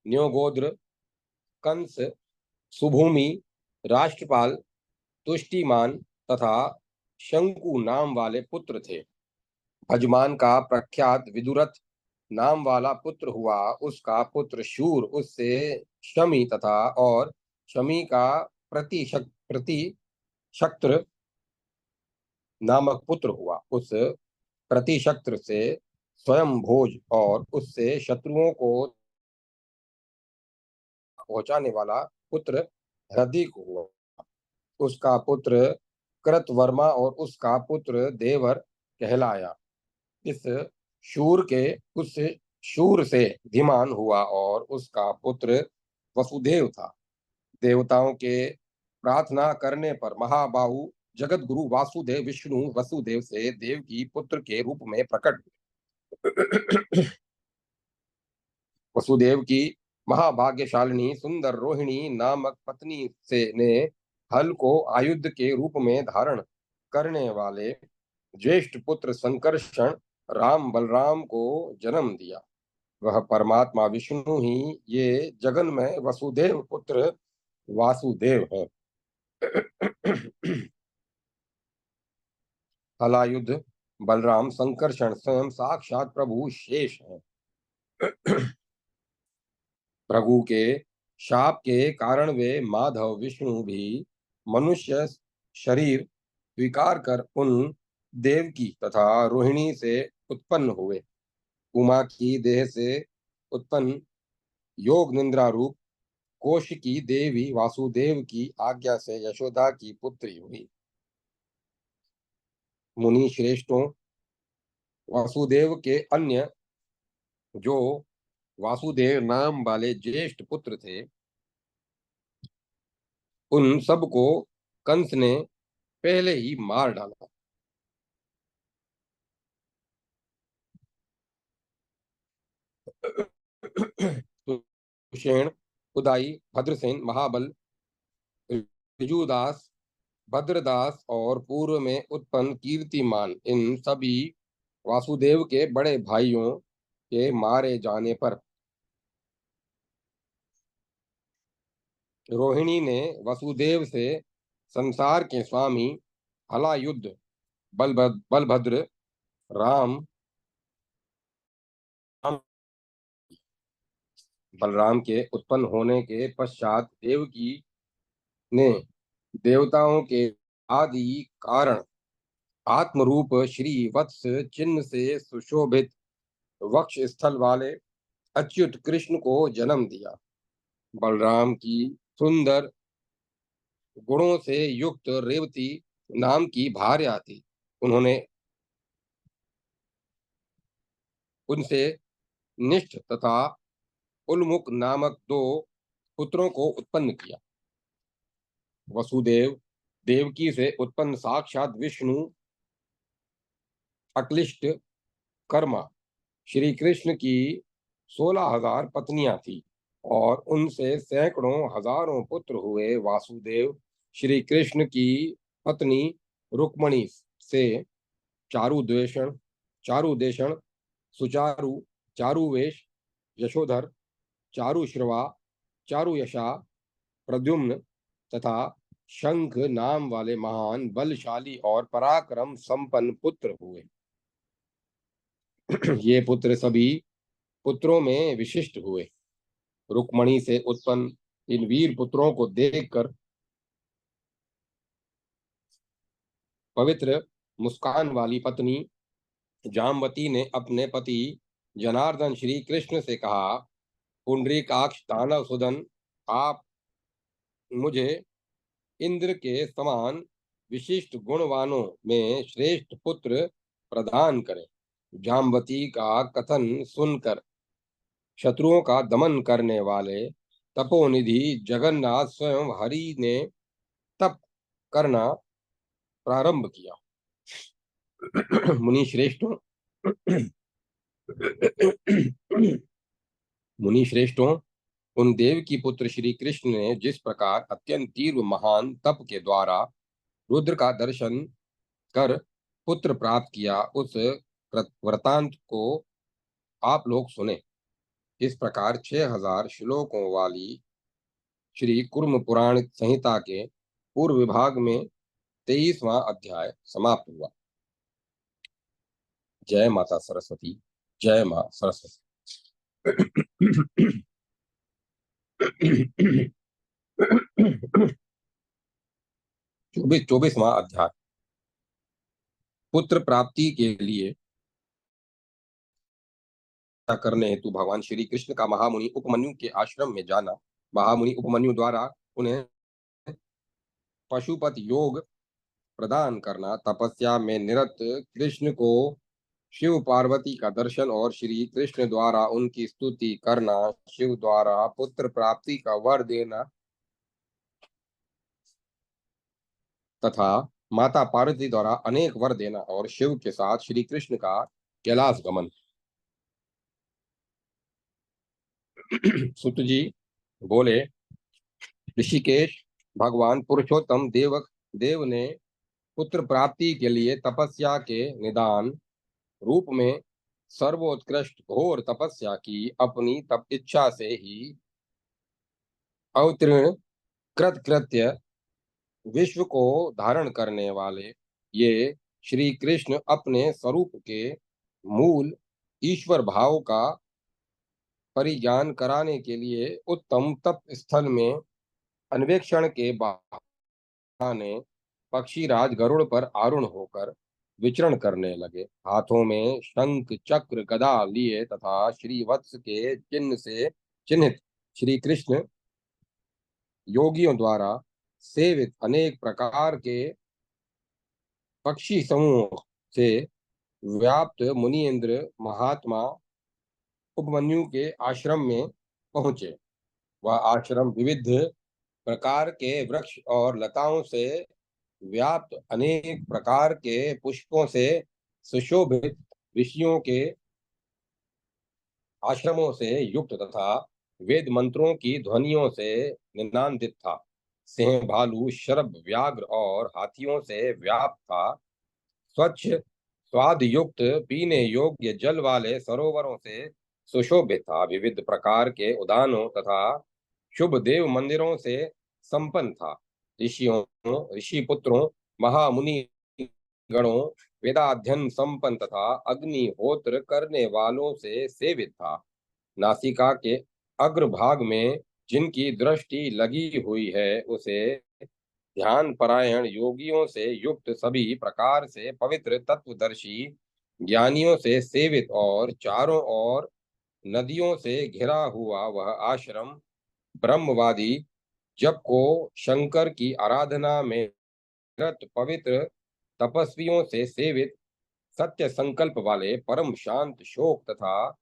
न्योगोद्र, कंस, सुभूमि, राष्ट्रपाल, तुष्टिमान तथा शंकु नाम वाले पुत्र थे। भजमान का प्रख्यात विदुरथ नाम वाला पुत्र हुआ। उसका पुत्र शूर उससे शमी तथा और शमी का प्रतिशक्त्र नामक पुत्र हुआ। उस प्रतिशक्त्र से स्वयं भोज और उससे शत्रुओं को पहुंचाने वाला पुत्र हृदिक हुआ। उसका पुत्र कृतवर्मा और उसका पुत्र देवर कहलाया। इस शूर के उस शूर से धीमान हुआ और उसका पुत्र वसुदेव था। देवताओं के प्रार्थना करने पर महाबाहु जगत गुरु वासुदेव विष्णु वसुदेव से देव की पुत्र के रूप में प्रकट हुए। वसुदेव की महाभाग्यशालिनी सुंदर रोहिणी नामक पत्नी से ने हल को आयुध के रूप में धारण करने वाले ज्येष्ठ पुत्र संकर्षण राम बलराम को जन्म दिया। वह परमात्मा विष्णु ही ये जगन में वसुदेव पुत्र वासुदेव है। हलायुध बलराम संकर्षण स्वयं साक्षात प्रभु शेष है। भृगु के शाप के कारण वे माधव विष्णु भी मनुष्य शरीर स्वीकार कर उन देवकी तथा रोहिणी से उत्पन्न हुए। उमा की देह से उत्पन्न योग निद्रा रूप कौशिकी देवी वासुदेव की आज्ञा से यशोदा की पुत्री हुई। मुनि श्रेष्ठों, वासुदेव के अन्य जो वासुदेव नाम वाले ज्येष्ठ पुत्र थे, उन सबको कंस ने पहले ही मार डाला। सुषेण, उदाई, भद्रसेन, महाबल, ऋजुदास, भद्रदास और पूर्व में उत्पन्न कीर्तिमान, इन सभी वासुदेव के बड़े भाइयों के मारे जाने पर रोहिणी ने वसुदेव से संसार के स्वामी हलायुद्ध बलभद्र राम बलराम के उत्पन्न होने के पश्चात देवकी ने देवताओं के आदि कारण आत्मरूप श्री वत्स चिन्ह से सुशोभित वक्ष स्थल वाले अच्युत कृष्ण को जन्म दिया। बलराम की सुंदर गुणों से युक्त रेवती नाम की भार्या थी। उन्होंने उनसे निष्ठ तथा उल्मुख नामक दो पुत्रों को उत्पन्न किया। वसुदेव देवकी से उत्पन्न साक्षात विष्णु अक्लिष्ट कर्मा श्री कृष्ण की 16,000 पत्नियां थी और उनसे सैकड़ों हजारों पुत्र हुए। वासुदेव श्री कृष्ण की पत्नी रुक्मणी से चारुदेषण, सुचारु, चारुवेश, यशोधर, चारुश्रवा, चारुयशा, प्रद्युम्न तथा शंख नाम वाले महान बलशाली और पराक्रम संपन्न पुत्र हुए। ये पुत्र सभी पुत्रों में विशिष्ट हुए। रुक्मणी से उत्पन्न इन वीर पुत्रों को देखकर पवित्र मुस्कान वाली पत्नी जामवती ने अपने पति जनार्दन श्री कृष्ण से कहा, पुंडरीकाक्ष दानव सुदन, आप मुझे इंद्र के समान विशिष्ट गुणवानों में श्रेष्ठ पुत्र प्रदान करें। जामवती का कथन सुनकर शत्रुओं का दमन करने वाले तपोनिधि जगन्नाथ स्वयं हरि ने तप करना प्रारंभ किया। मुनि श्रेष्ठों मुनि श्रेष्ठों, उन देव की पुत्र श्री कृष्ण ने जिस प्रकार अत्यंत तीव्र महान तप के द्वारा रुद्र का दर्शन कर पुत्र प्राप्त किया, उस वृतांत को आप लोग सुने। इस प्रकार 6000 श्लोकों वाली श्री कुर्म पुराण संहिता के पूर्व विभाग में 23वां अध्याय समाप्त हुआ। जय माता सरस्वती, जय मां सरस्वती। 24वां अध्याय। पुत्र प्राप्ति के लिए करने हेतु भगवान श्री कृष्ण का महामुनि उपमन्यु के आश्रम में जाना। महामुनि उपमन्यु द्वारा उन्हें पशुपत योग प्रदान करना। तपस्या में निरत कृष्ण को शिव पार्वती का दर्शन और श्री कृष्ण द्वारा उनकी स्तुति करना। शिव द्वारा पुत्र प्राप्ति का वर देना तथा माता पार्वती द्वारा अनेक वर देना और शिव के साथ श्री कृष्ण का कैलाश गमन। सुत जी बोले, ऋषिकेश, भगवान पुरुषोत्तम देव ने पुत्र प्राप्ति के लिए तपस्या के निदान रूप में सर्वोत्कृष्ट घोर तपस्या की। अपनी तप इच्छा से ही अवतीर्ण कृत्य विश्व को धारण करने वाले ये श्री कृष्ण अपने स्वरूप के मूल ईश्वर भाव का परिज्ञान कराने के लिए उत्तम तप स्थल में अन्वेषण के बहाने पक्षीराज गरुड़ पर आरूढ़ होकर विचरण करने लगे। हाथों में शंख चक्र गदा लिए तथा श्री वत्स के चिन्ह से चिन्हित श्री कृष्ण योगियों द्वारा सेवित अनेक प्रकार के पक्षी समूह से व्याप्त मुनीन्द्र महात्मा उपमन्यु के आश्रम में पहुंचे। वह आश्रम विविध प्रकार के वृक्ष और लताओं से व्याप्त अनेक प्रकार के पुष्पों से सुशोभित ऋषियों के आश्रमों से युक्त तथा वेद मंत्रों की ध्वनियों से निनादित था। सिंह, भालू, शरभ, व्याघ्र और हाथियों से व्याप्त था। स्वच्छ स्वाद युक्त पीने योग्य जल वाले सरोवरों से सुशोभित था। विविध प्रकार के उद्यानों तथा शुभ देव मंदिरों से संपन्न था। ऋषि पुत्रों, महामुनि गणों, वेदाध्ययन संपन्न तथा अग्निहोत्र करने वालों से सेवित था। नासिका के अग्रभाग में जिनकी दृष्टि लगी हुई है, उसे ध्यान परायण योगियों से युक्त सभी प्रकार से पवित्र तत्वदर्शी ज्ञानियों से सेवित और चारों ओर नदियों से घिरा हुआ वह आश्रम ब्रह्मवादी जप को शंकर की आराधना में रत पवित्र तपस्वियों से सेवित सत्य संकल्प वाले परम शांत शोक तथा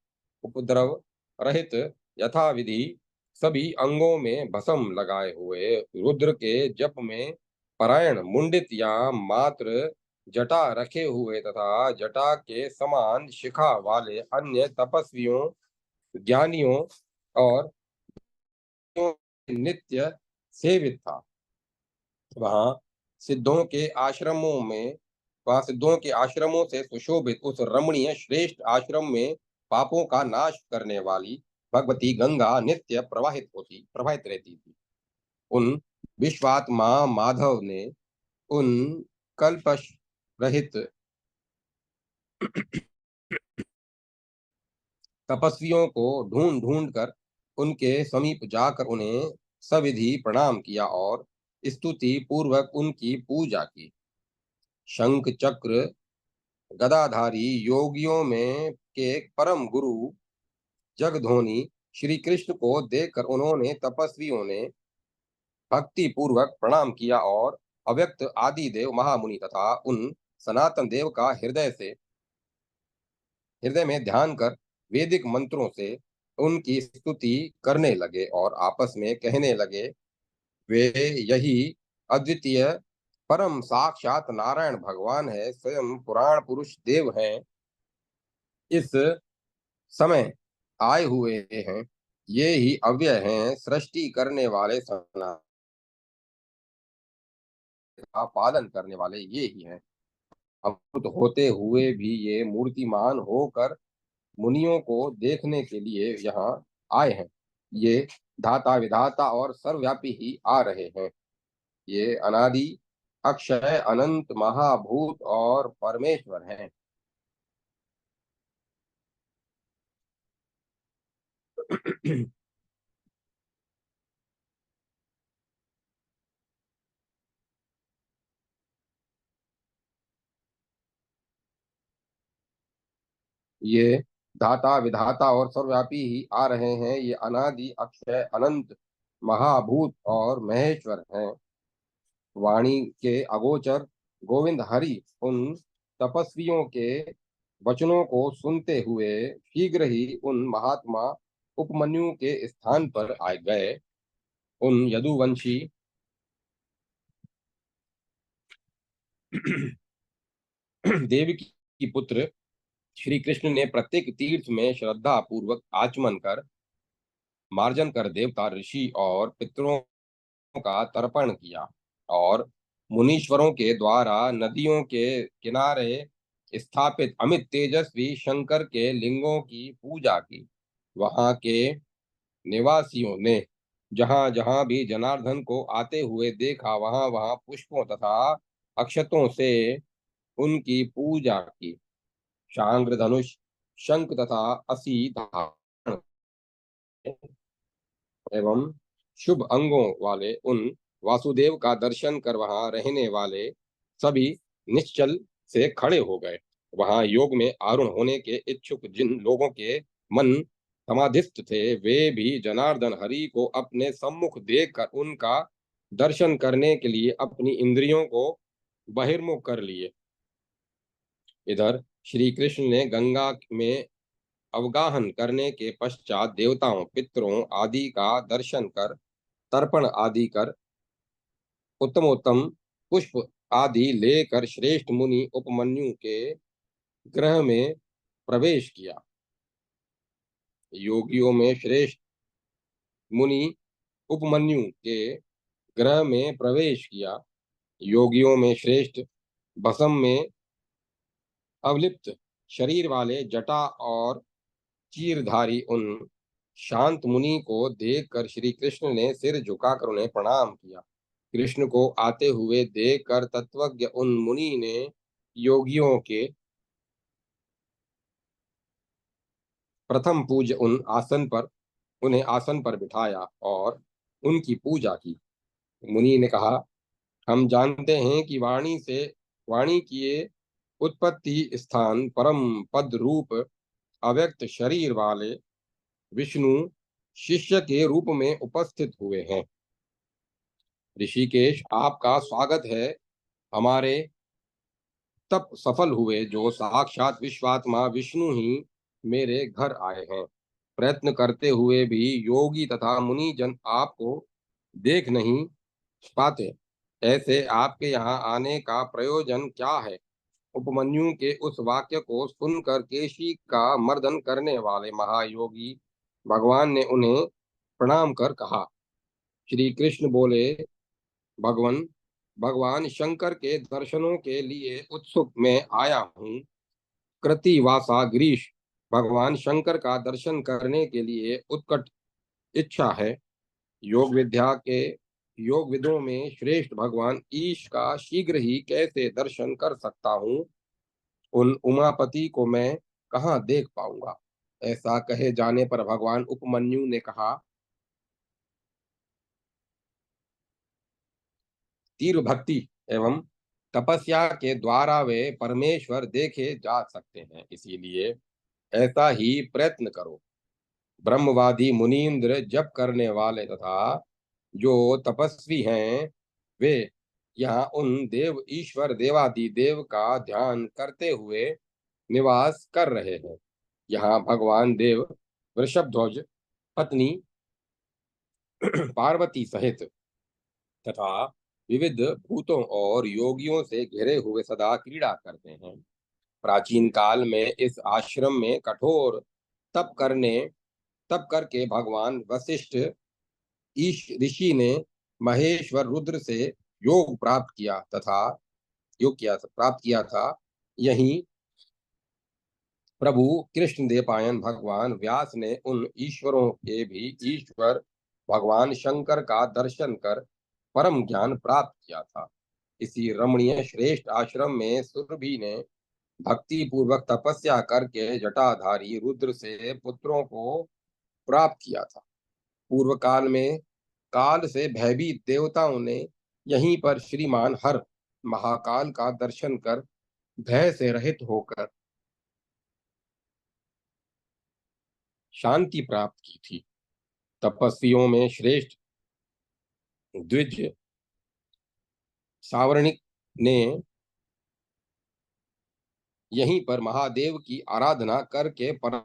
उपद्रव रहित यथाविधि सभी अंगों में भस्म लगाए हुए रुद्र के जप में परायण मुंडित या मात्र जटा रखे हुए तथा जटा के समान शिखा वाले अन्य तपस्वियों, ज्ञानियों और नित्य सेवित था। वहां सिद्धों के आश्रमों में वहां सिद्धों के आश्रमों से सुशोभित उस रमणीय श्रेष्ठ आश्रम में पापों का नाश करने वाली भगवती गंगा नित्य प्रवाहित रहती थी। उन विश्वात्मा माधव ने उन कल्पश रहित तपस्वियों को ढूंढ ढूंढ कर उनके समीप जाकर उन्हें सविधि प्रणाम किया और स्तुति पूर्वक उनकी पूजा की। शंख चक्र गदाधारी योगियों में के परम गुरु जगधोनी श्री कृष्ण को देखकर उन्होंने तपस्वियों ने भक्ति पूर्वक प्रणाम किया और अव्यक्त आदि देव महामुनि तथा उन सनातन देव का हृदय में ध्यान कर वैदिक मंत्रों से उनकी स्तुति करने लगे और आपस में कहने लगे, वे यही अद्वितीय परम साक्षात नारायण भगवान है, स्वयं पुराण पुरुष देव हैं, इस समय आए हुए हैं। ये ही अव्यय हैं, सृष्टि करने वाले, सनातन का पालन करने वाले ये ही हैं। अमृत होते हुए भी ये मूर्तिमान होकर मुनियों को देखने के लिए यहाँ आए हैं। ये धाता विधाता और सर्वव्यापी ही आ रहे हैं। ये अनादि अक्षय अनंत महाभूत और परमेश्वर हैं। ये धाता विधाता और सर्वव्यापी ही आ रहे हैं। ये अनादि अक्षय अनंत महाभूत और महेश्वर हैं। वाणी के अगोचर गोविंद हरि उन तपस्वियों के वचनों को सुनते हुए शीघ्र ही उन महात्मा उपमन्यु के स्थान पर आ गए। उन यदुवंशी देव की पुत्र श्री कृष्ण ने प्रत्येक तीर्थ में श्रद्धा पूर्वक आचमन कर मार्जन कर देवता ऋषि और पितरों का तर्पण किया और मुनीश्वरों के द्वारा नदियों के किनारे स्थापित अमित तेजस्वी शंकर के लिंगों की पूजा की। वहां के निवासियों ने जहां जहां भी जनार्दन को आते हुए देखा, वहां वहां पुष्पों तथा अक्षतों से उनकी पूजा की। शांग्र धनुष शंख तथा असी धारण एवं शुभ अंगों वाले उन वासुदेव का दर्शन कर वहां रहने वाले सभी निश्चल से खड़े हो गए। वहां योग में आरूढ़ होने के इच्छुक जिन लोगों के मन समाधिस्थ थे, वे भी जनार्दन हरि को अपने सम्मुख देखकर उनका दर्शन करने के लिए अपनी इंद्रियों को बहिर्मुख कर लिए। इधर श्री कृष्ण ने गंगा में अवगाहन करने के पश्चात देवताओं पितरों आदि का दर्शन कर तर्पण आदि कर उत्तमोत्तम पुष्प आदि लेकर श्रेष्ठ मुनि उपमन्यु के गृह में प्रवेश किया। योगियों में श्रेष्ठ मुनि उपमन्यु के गृह में प्रवेश किया। योगियों में श्रेष्ठ भस्म में अवलिप्त शरीर वाले जटा और चीरधारी उन शांत मुनि को देखकर श्री कृष्ण ने सिर झुकाकर उन्हें प्रणाम किया। कृष्ण को आते हुए देखकर तत्वज्ञ उन मुनि ने योगियों के प्रथम पूज्य उन्हें आसन पर बिठाया और उनकी पूजा की। मुनि ने कहा, हम जानते हैं कि वाणी की ये उत्पत्ति स्थान परम पद रूप अव्यक्त शरीर वाले विष्णु शिष्य के रूप में उपस्थित हुए हैं। ऋषिकेश, आपका स्वागत है। हमारे तप सफल हुए, जो साक्षात विश्वात्मा विष्णु ही मेरे घर आए हैं। प्रयत्न करते हुए भी योगी तथा मुनि जन आपको देख नहीं पाते। ऐसे आपके यहाँ आने का प्रयोजन क्या है? उपमन्यु के उस वाक्य को सुनकर केशी का मर्दन करने वाले महायोगी भगवान ने उन्हें प्रणाम कर कहा। श्री कृष्ण बोले, भगवान, भगवान शंकर के दर्शनों के लिए उत्सुक मैं आया हूँ। कृतिवासा गिरीश, भगवान शंकर का दर्शन करने के लिए उत्कट इच्छा है। योग विद्या के योग विदों में श्रेष्ठ भगवान ईश का शीघ्र ही कैसे दर्शन कर सकता हूँ? उन उमापति को मैं कहाँ देख पाऊंगा? ऐसा कहे जाने पर भगवान उपमन्यु ने कहा, तीव्र भक्ति एवं तपस्या के द्वारा वे परमेश्वर देखे जा सकते हैं, इसीलिए ऐसा ही प्रयत्न करो। ब्रह्मवादी मुनीन्द्र जप करने वाले तथा जो तपस्वी हैं, वे यहाँ उन देव ईश्वर देवादि देव का ध्यान करते हुए निवास कर रहे हैं। यहाँ भगवान देव वृषभध्वज पत्नी पार्वती सहित तथा विविध भूतों और योगियों से घिरे हुए सदा क्रीड़ा करते हैं। प्राचीन काल में इस आश्रम में कठोर तप करने तप करके भगवान वशिष्ठ ईश ऋषि ने महेश्वर रुद्र से योग प्राप्त किया था। यहीं प्रभु कृष्ण देवपायन भगवान व्यास ने उन ईश्वरों के भी ईश्वर भगवान शंकर का दर्शन कर परम ज्ञान प्राप्त किया था। इसी रमणीय श्रेष्ठ आश्रम में सुरभि ने भक्ति पूर्वक तपस्या करके जटाधारी रुद्र से पुत्रों को प्राप्त किया था। पूर्व काल में काल से भयभीत देवताओं ने यहीं पर श्रीमान हर महाकाल का दर्शन कर भय से रहित होकर शांति प्राप्त की थी। तपस्वियों में श्रेष्ठ द्विज सावर्णिक ने यहीं पर महादेव की आराधना करके परम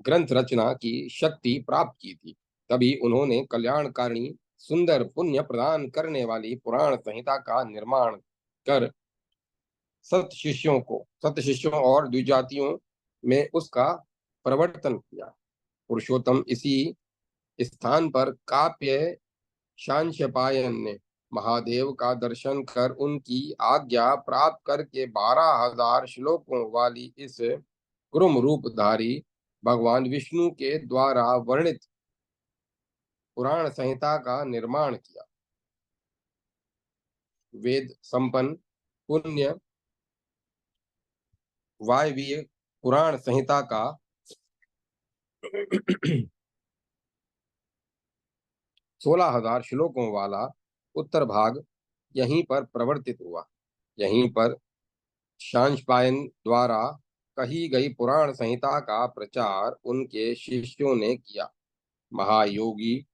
ग्रंथ रचना की शक्ति प्राप्त की थी। तभी उन्होंने कल्याणकारिणी सुंदर पुण्य प्रदान करने वाली पुराण संहिता का निर्माण कर सत शिष्यों और द्विजातियों में उसका प्रवर्तन किया। पुरुषोत्तम इसी स्थान पर काव्य शांशपायन ने महादेव का दर्शन कर उनकी आज्ञा प्राप्त करके 12,000 श्लोकों वाली इस कुरुम रूपधारी भगवान विष्णु के द्वारा वर्णित पुराण संहिता का निर्माण किया। वेद संपन्न पुण्य वायवीय पुराण संहिता का 16,000 श्लोकों वाला उत्तर भाग यहीं पर प्रवर्तित हुआ। यहीं पर शांशपायन द्वारा कही गई पुराण संहिता का प्रचार उनके शिष्यों ने किया। महायोगी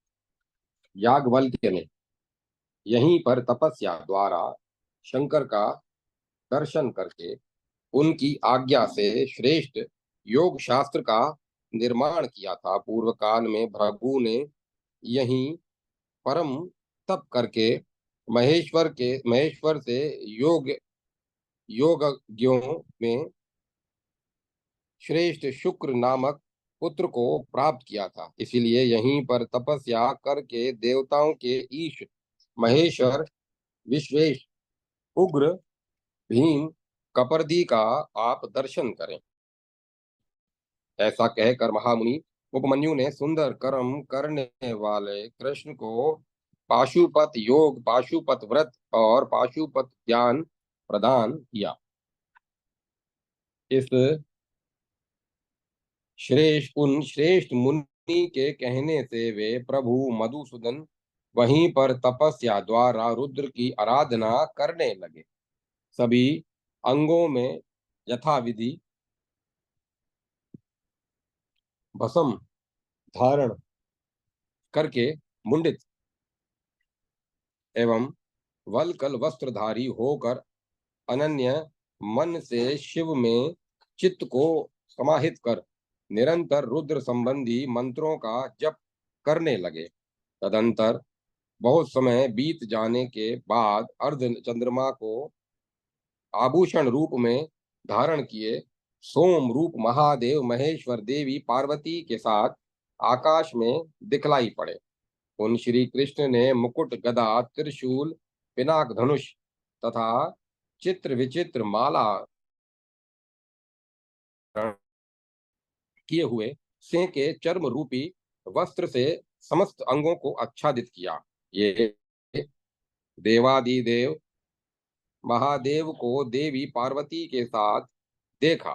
याज्ञवल्क्य ने यहीं पर तपस्या द्वारा शंकर का दर्शन करके उनकी आज्ञा से श्रेष्ठ योग शास्त्र का निर्माण किया था। पूर्व काल में भृगु ने यहीं परम तप करके महेश्वर से योगज्ञों में श्रेष्ठ शुक्र नामक पुत्र को प्राप्त किया था। इसीलिए यहीं पर तपस्या करके देवताओं के ईश महेश्वर विश्वेश उग्र भीम कपर्दी का आप दर्शन करें। ऐसा कहकर महामुनि उपमन्यु ने सुंदर कर्म करने वाले कृष्ण को पाशुपत योग, पाशुपत व्रत और पाशुपत ज्ञान प्रदान किया। इस श्रेष्ठ मुनि के कहने से वे प्रभु मधुसूदन वहीं पर तपस्या द्वारा रुद्र की आराधना करने लगे। सभी अंगों में यथाविधि भस्म धारण करके मुंडित एवं वलकल वस्त्रधारी होकर अनन्य मन से शिव में चित्त को समाहित कर निरंतर रुद्र संबंधी मंत्रों का जप करने लगे। तदंतर बहुत समय बीत जाने के बाद अर्ध चंद्रमा को आभूषण रूप में धारण किए सोम रूप महादेव महेश्वर देवी पार्वती के साथ आकाश में दिखलाई पड़े। उन श्री कृष्ण ने मुकुट, गदा, त्रिशूल, पिनाक, धनुष तथा चित्र विचित्र माला किए हुए सिंह के चर्म रूपी वस्त्र से समस्त अंगों को आच्छादित किया। ये देवादिदेव महादेव को देवी पार्वती के साथ देखा।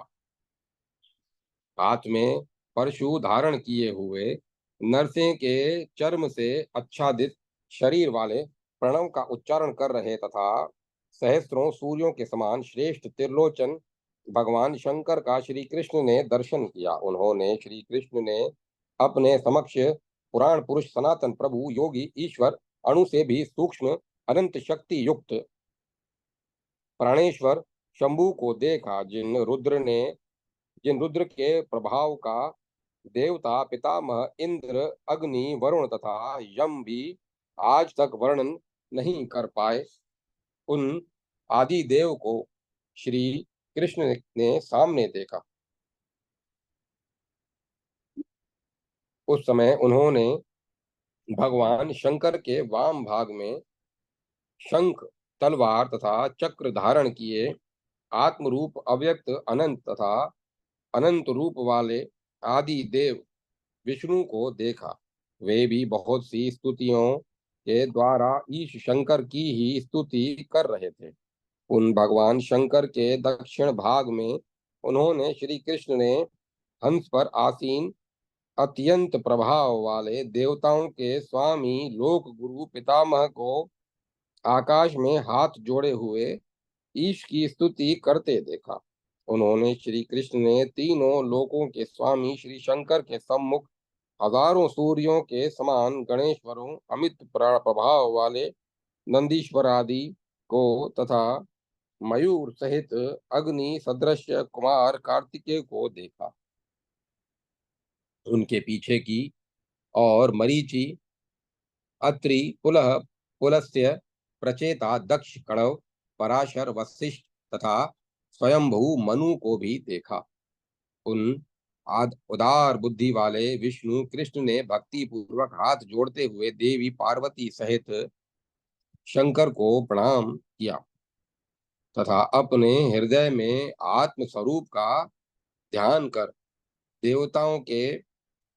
हाथ में परशु धारण किए हुए नरसिंह के चर्म से आच्छादित शरीर वाले प्रणव का उच्चारण कर रहे तथा सहस्त्रों सूर्यों के समान श्रेष्ठ त्रिलोचन भगवान शंकर का श्री कृष्ण ने दर्शन किया। उन्होंने श्री कृष्ण ने अपने समक्ष पुराण पुरुष सनातन प्रभु योगी ईश्वर अणु से भी सूक्ष्म अनंत शक्ति युक्त प्राणेश्वर शंभु को देखा, जिन रुद्र के प्रभाव का देवता पितामह इंद्र, अग्नि, वरुण तथा यम भी आज तक वर्णन नहीं कर पाए। उन आदि देव को श्री कृष्ण ने सामने देखा। उस समय उन्होंने भगवान शंकर के वाम भाग में शंख, तलवार तथा चक्र धारण किए आत्मरूप अव्यक्त अनंत तथा अनंत रूप वाले आदि देव विष्णु को देखा। वे भी बहुत सी स्तुतियों के द्वारा ईश शंकर की ही स्तुति कर रहे थे। उन भगवान शंकर के दक्षिण भाग में उन्होंने श्री कृष्ण ने हंस पर आसीन अत्यंत प्रभाव वाले देवताओं के स्वामी लोक गुरु पितामह को आकाश में हाथ जोड़े हुए ईश की स्तुति करते देखा। उन्होंने श्री कृष्ण ने तीनों लोकों के स्वामी श्री शंकर के सम्मुख हजारों सूर्यों के समान गणेश्वरों, अमित प्रभाव वाले नंदीश्वर आदि को तथा मयूर सहित अग्नि सदृश कुमार कार्तिकेय को देखा। उनके पीछे की और मरीचि, अत्रि, पुलह, पुलस्त्य, प्रचेता, दक्ष, कणव, पराशर, वशिष्ठ तथा स्वयंभू मनु को भी देखा। उन उदार बुद्धि वाले विष्णु कृष्ण ने भक्ति पूर्वक हाथ जोड़ते हुए देवी पार्वती सहित शंकर को प्रणाम किया तथा अपने हृदय में आत्म स्वरूप का ध्यान कर देवताओं के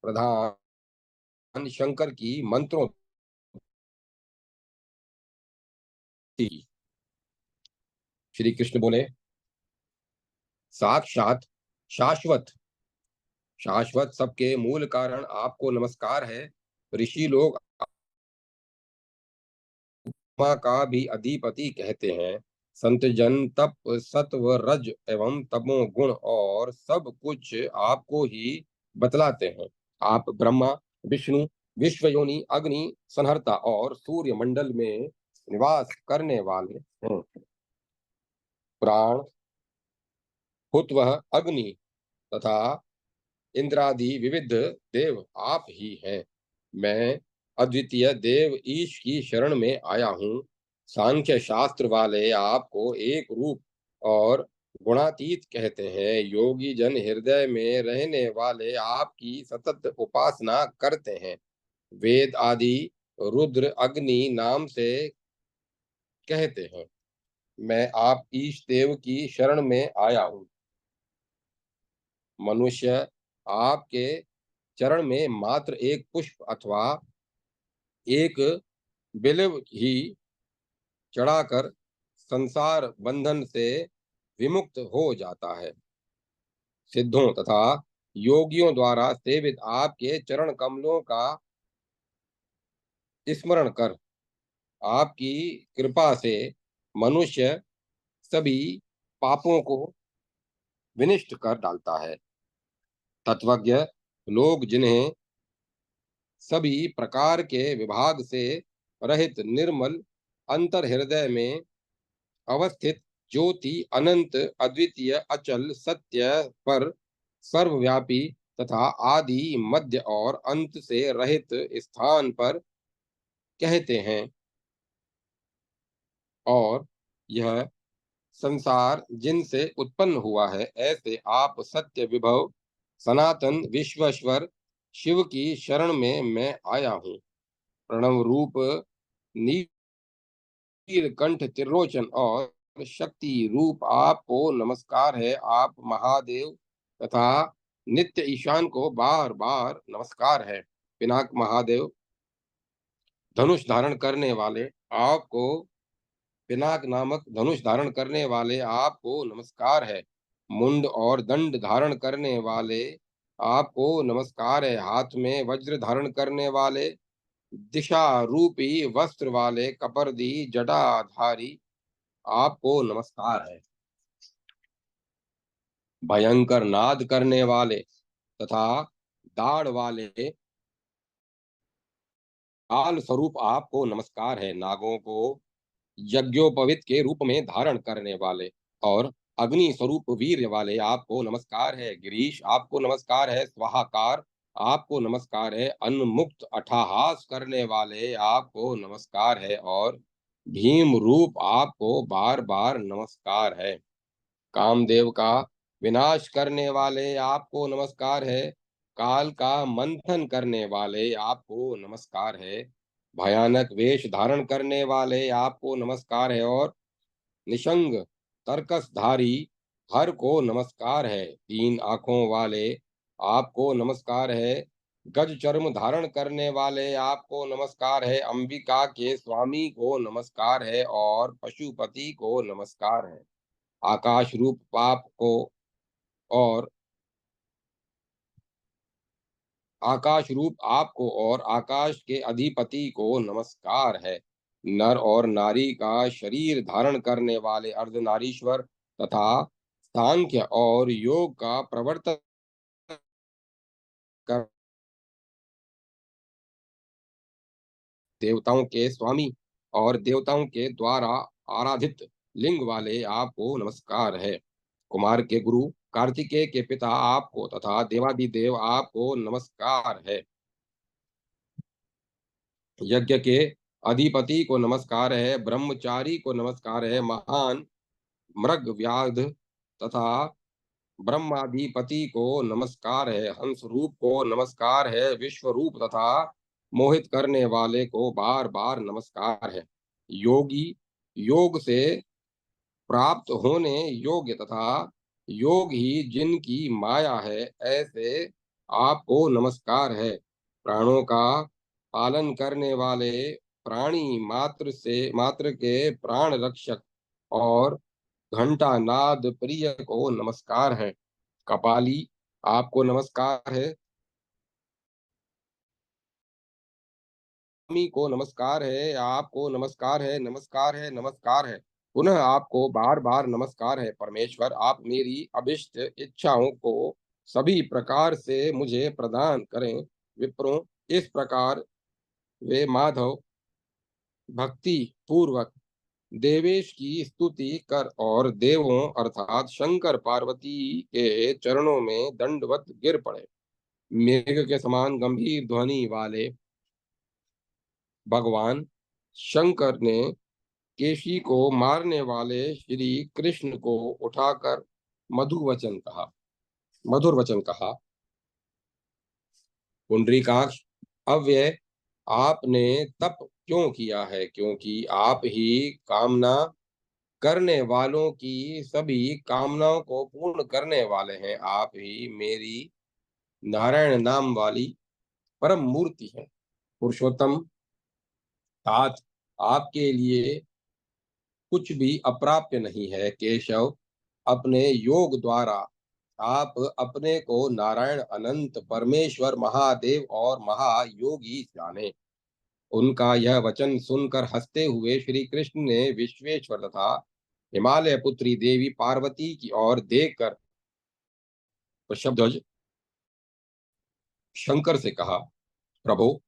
प्रधान शंकर की मंत्रों थी। श्री कृष्ण बोले, साक्षात शाश्वत शाश्वत सबके मूल कारण आपको नमस्कार है। ऋषि लोग आत्मा का भी अधिपति कहते हैं। संत जन तप, सत्व, रज एवं तमो गुण और सब कुछ आपको ही बतलाते हैं। आप ब्रह्मा, विष्णु, विश्वयोनि, अग्नि संहर्ता और सूर्य मंडल में निवास करने वाले हैं। प्राण हुत्वह अग्नि तथा इंद्रादि विविध देव आप ही हैं। मैं अद्वितीय देव ईश की शरण में आया हूँ। सांख्य शास्त्र वाले आपको एक रूप और गुणातीत कहते हैं। योगी जन हृदय में रहने वाले आपकी सतत उपासना करते हैं। वेद आदि रुद्र, अग्नि नाम से कहते हैं। मैं आप ईश देव की शरण में आया हूँ। मनुष्य आपके चरण में मात्र एक पुष्प अथवा एक बिल्व ही चढ़ाकर संसार बंधन से विमुक्त हो जाता है। सिद्धों तथा योगियों द्वारा सेवित आपके चरण कमलों का स्मरण कर आपकी कृपा से मनुष्य सभी पापों को विनिष्ट कर डालता है। तत्वज्ञ लोग जिन्हें सभी प्रकार के विभाग से रहित निर्मल अंतर हृदय में अवस्थित ज्योति अनंत अद्वितीय अचल सत्य पर सर्वव्यापी तथा आदि मध्य और अंत से रहित स्थान पर कहते हैं। और यह संसार जिनसे उत्पन्न हुआ है, ऐसे आप सत्य विभव सनातन विश्वेश्वर शिव की शरण में मैं आया हूँ। प्रणव रूप नीलकंठ त्रिलोचन और शक्ति रूप आपको नमस्कार है। आप महादेव तथा नित्य ईशान को बार बार नमस्कार है। पिनाक महादेव धनुष धारण करने वाले आपको पिनाक नामक धनुष धारण करने वाले आपको नमस्कार है। मुंड और दंड धारण करने वाले आपको नमस्कार है। हाथ में वज्र धारण करने वाले दिशा रूपी वस्त्र वाले कपर्दी जटाधारी आपको नमस्कार है। भयंकर नाद करने वाले तथा दाढ़ वाले काल स्वरूप आपको नमस्कार है। नागों को यज्ञोपवीत के रूप में धारण करने वाले और अग्नि स्वरूप वीर्य वाले आपको नमस्कार है। गिरीश आपको नमस्कार है। स्वाहाकार आपको नमस्कार है। अन्न अट्टहास करने वाले आपको नमस्कार है और भीम रूप आपको बार बार नमस्कार है। कामदेव का विनाश करने वाले आपको नमस्कार है। काल का मंथन करने वाले आपको नमस्कार है। भयानक वेश धारण करने वाले आपको नमस्कार है और निशंग तरकसधारी हर को नमस्कार है। तीन आंखों वाले आपको नमस्कार है। गज चर्म धारण करने वाले आपको नमस्कार है। अंबिका के स्वामी को नमस्कार है और पशुपति को नमस्कार है। आकाश रूप पाप को और आकाश रूप आपको और आकाश के अधिपति को नमस्कार है। नर और नारी का शरीर धारण करने वाले अर्धनारीश्वर तथा सांख्य और योग का प्रवर्तन कर देवताओं के स्वामी और देवताओं के द्वारा आराधित लिंग वाले आपको नमस्कार है। कुमार के गुरु कार्तिकेय के पिता आपको तथा देवादिदेव आपको नमस्कार है। यज्ञ के अधिपति को नमस्कार है। ब्रह्मचारी को नमस्कार है। महान मृग व्याध तथा ब्रह्माधिपति को नमस्कार है। हंस रूप को नमस्कार है। विश्व रूप तथा मोहित करने वाले को बार बार नमस्कार है। योगी योग से प्राप्त होने योग्य तथा योग ही जिनकी माया है ऐसे आपको नमस्कार है। प्राणों का पालन करने वाले प्राणी मात्र के प्राण रक्षक और घंटा नाद प्रिय को नमस्कार है। कपाली आपको नमस्कार है। स्वामी को नमस्कार है। आपको नमस्कार है, नमस्कार है, नमस्कार है। पुनः आपको बार बार नमस्कार है। परमेश्वर आप मेरी अभिष्ट इच्छाओं को सभी प्रकार से मुझे प्रदान करें। विप्रों इस प्रकार वे माधव भक्ति पूर्वक देवेश की स्तुति कर और देवों अर्थात शंकर पार्वती के चरणों में दंडवत गिर पड़े। मेघ के समान गंभीर ध्वनि वाले भगवान शंकर ने केशी को मारने वाले श्री कृष्ण को उठाकर मधुवचन कहा मधुर वचन कहा। पुंडरीकाक्ष अव्यय आपने तप क्यों किया है? क्योंकि आप ही कामना करने वालों की सभी कामनाओं को पूर्ण करने वाले हैं। आप ही मेरी नारायण नाम वाली परम मूर्ति है। पुरुषोत्तम तात आपके लिए कुछ भी अप्राप्य नहीं है। केशव अपने योग द्वारा आप अपने को नारायण अनंत परमेश्वर महादेव और महायोगी जाने। उनका यह वचन सुनकर हंसते हुए श्री कृष्ण ने विश्वेश्वर तथा हिमालय पुत्री देवी पार्वती की ओर देखकर वृषभध्वज शंकर से कहा, प्रभु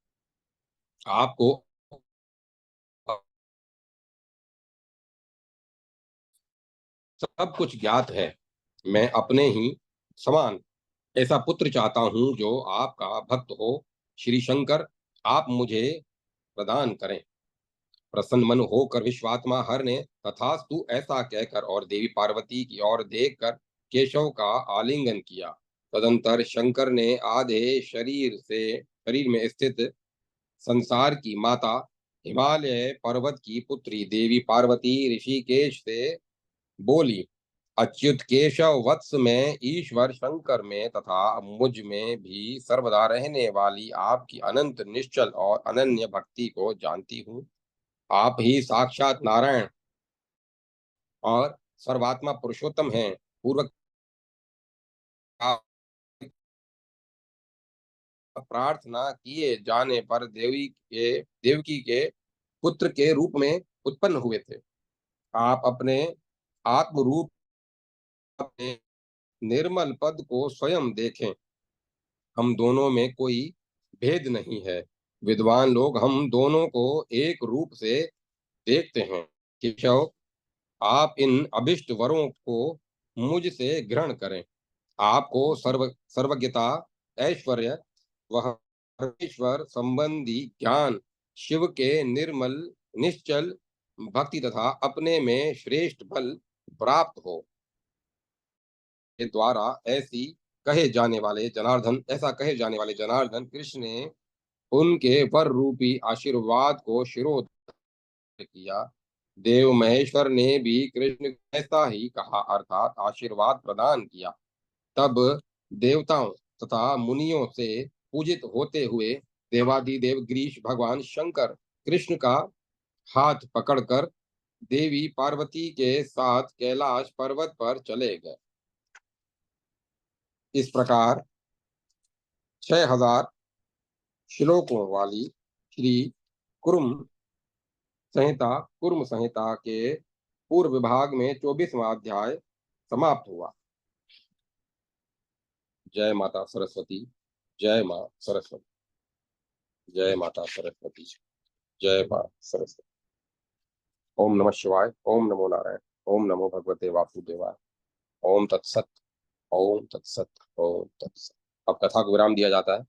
आपको सब कुछ ज्ञात है। मैं अपने ही समान ऐसा पुत्र चाहता हूं जो आपका भक्त हो। श्री शंकर आप मुझे प्रदान करें। प्रसन्न मन होकर विश्वात्मा हर ने तथास्तु ऐसा कहकर और देवी पार्वती की ओर देखकर केशव का आलिंगन किया तदंतर शंकर ने आधे शरीर में स्थित संसार की माता, हिमालय पर्वत की पुत्री देवी पार्वती ऋषिकेश से बोली, अच्युत केशव वत्स में, ईश्वर शंकर में तथा मुझ में भी सर्वदा रहने वाली आपकी अनंत निश्चल और अनन्य भक्ति को जानती हूँ। आप ही साक्षात नारायण और सर्वात्मा पुरुषोत्तम हैं। पूर्वक प्रार्थना किए जाने पर देवकी के पुत्र के रूप में उत्पन्न हुए थे। आप अपने आत्म रूप में निर्मल पद को स्वयं देखें। हम दोनों में कोई भेद नहीं है। विद्वान लोग हम दोनों को एक रूप से देखते हैं। केशव, आप इन अभिष्ट वरों को मुझसे ग्रहण करें। आपको सर्वज्ञता, ऐश्वर्य, वह परमेश्वर संबंधी ज्ञान, शिव के निर्मल निश्चल भक्ति तथा अपने में श्रेष्ठ बल प्राप्त हो। के द्वारा ऐसा कहे जाने वाले जनार्दन कृष्ण ने उनके वर रूपी आशीर्वाद को शिरोधार्य किया। देव महेश्वर ने भी कृष्ण को ऐसा ही कहा, अर्थात आशीर्वाद प्रदान किया। तब देवताओं तथा मुनियों से पूजित होते हुए देवादिदेव गिरीश भगवान शंकर कृष्ण का हाथ पकड़कर देवी पार्वती के साथ कैलाश पर्वत पर चले गए। इस प्रकार 6000 श्लोकों वाली श्री कुर्म कुर्म संहिता के पूर्व विभाग में 24वां अध्याय समाप्त हुआ। जय माता सरस्वती। जय माँ सरस्वती। जय माता सरस्वती। जय माँ सरस्वती। ओम नमः शिवाय। ओम नमो नारायण। ओम नमो भगवते वासुदेवाय। ओम तत्सत। ओम तत्सत। ओम तत्सत। अब कथा को विराम दिया जाता है।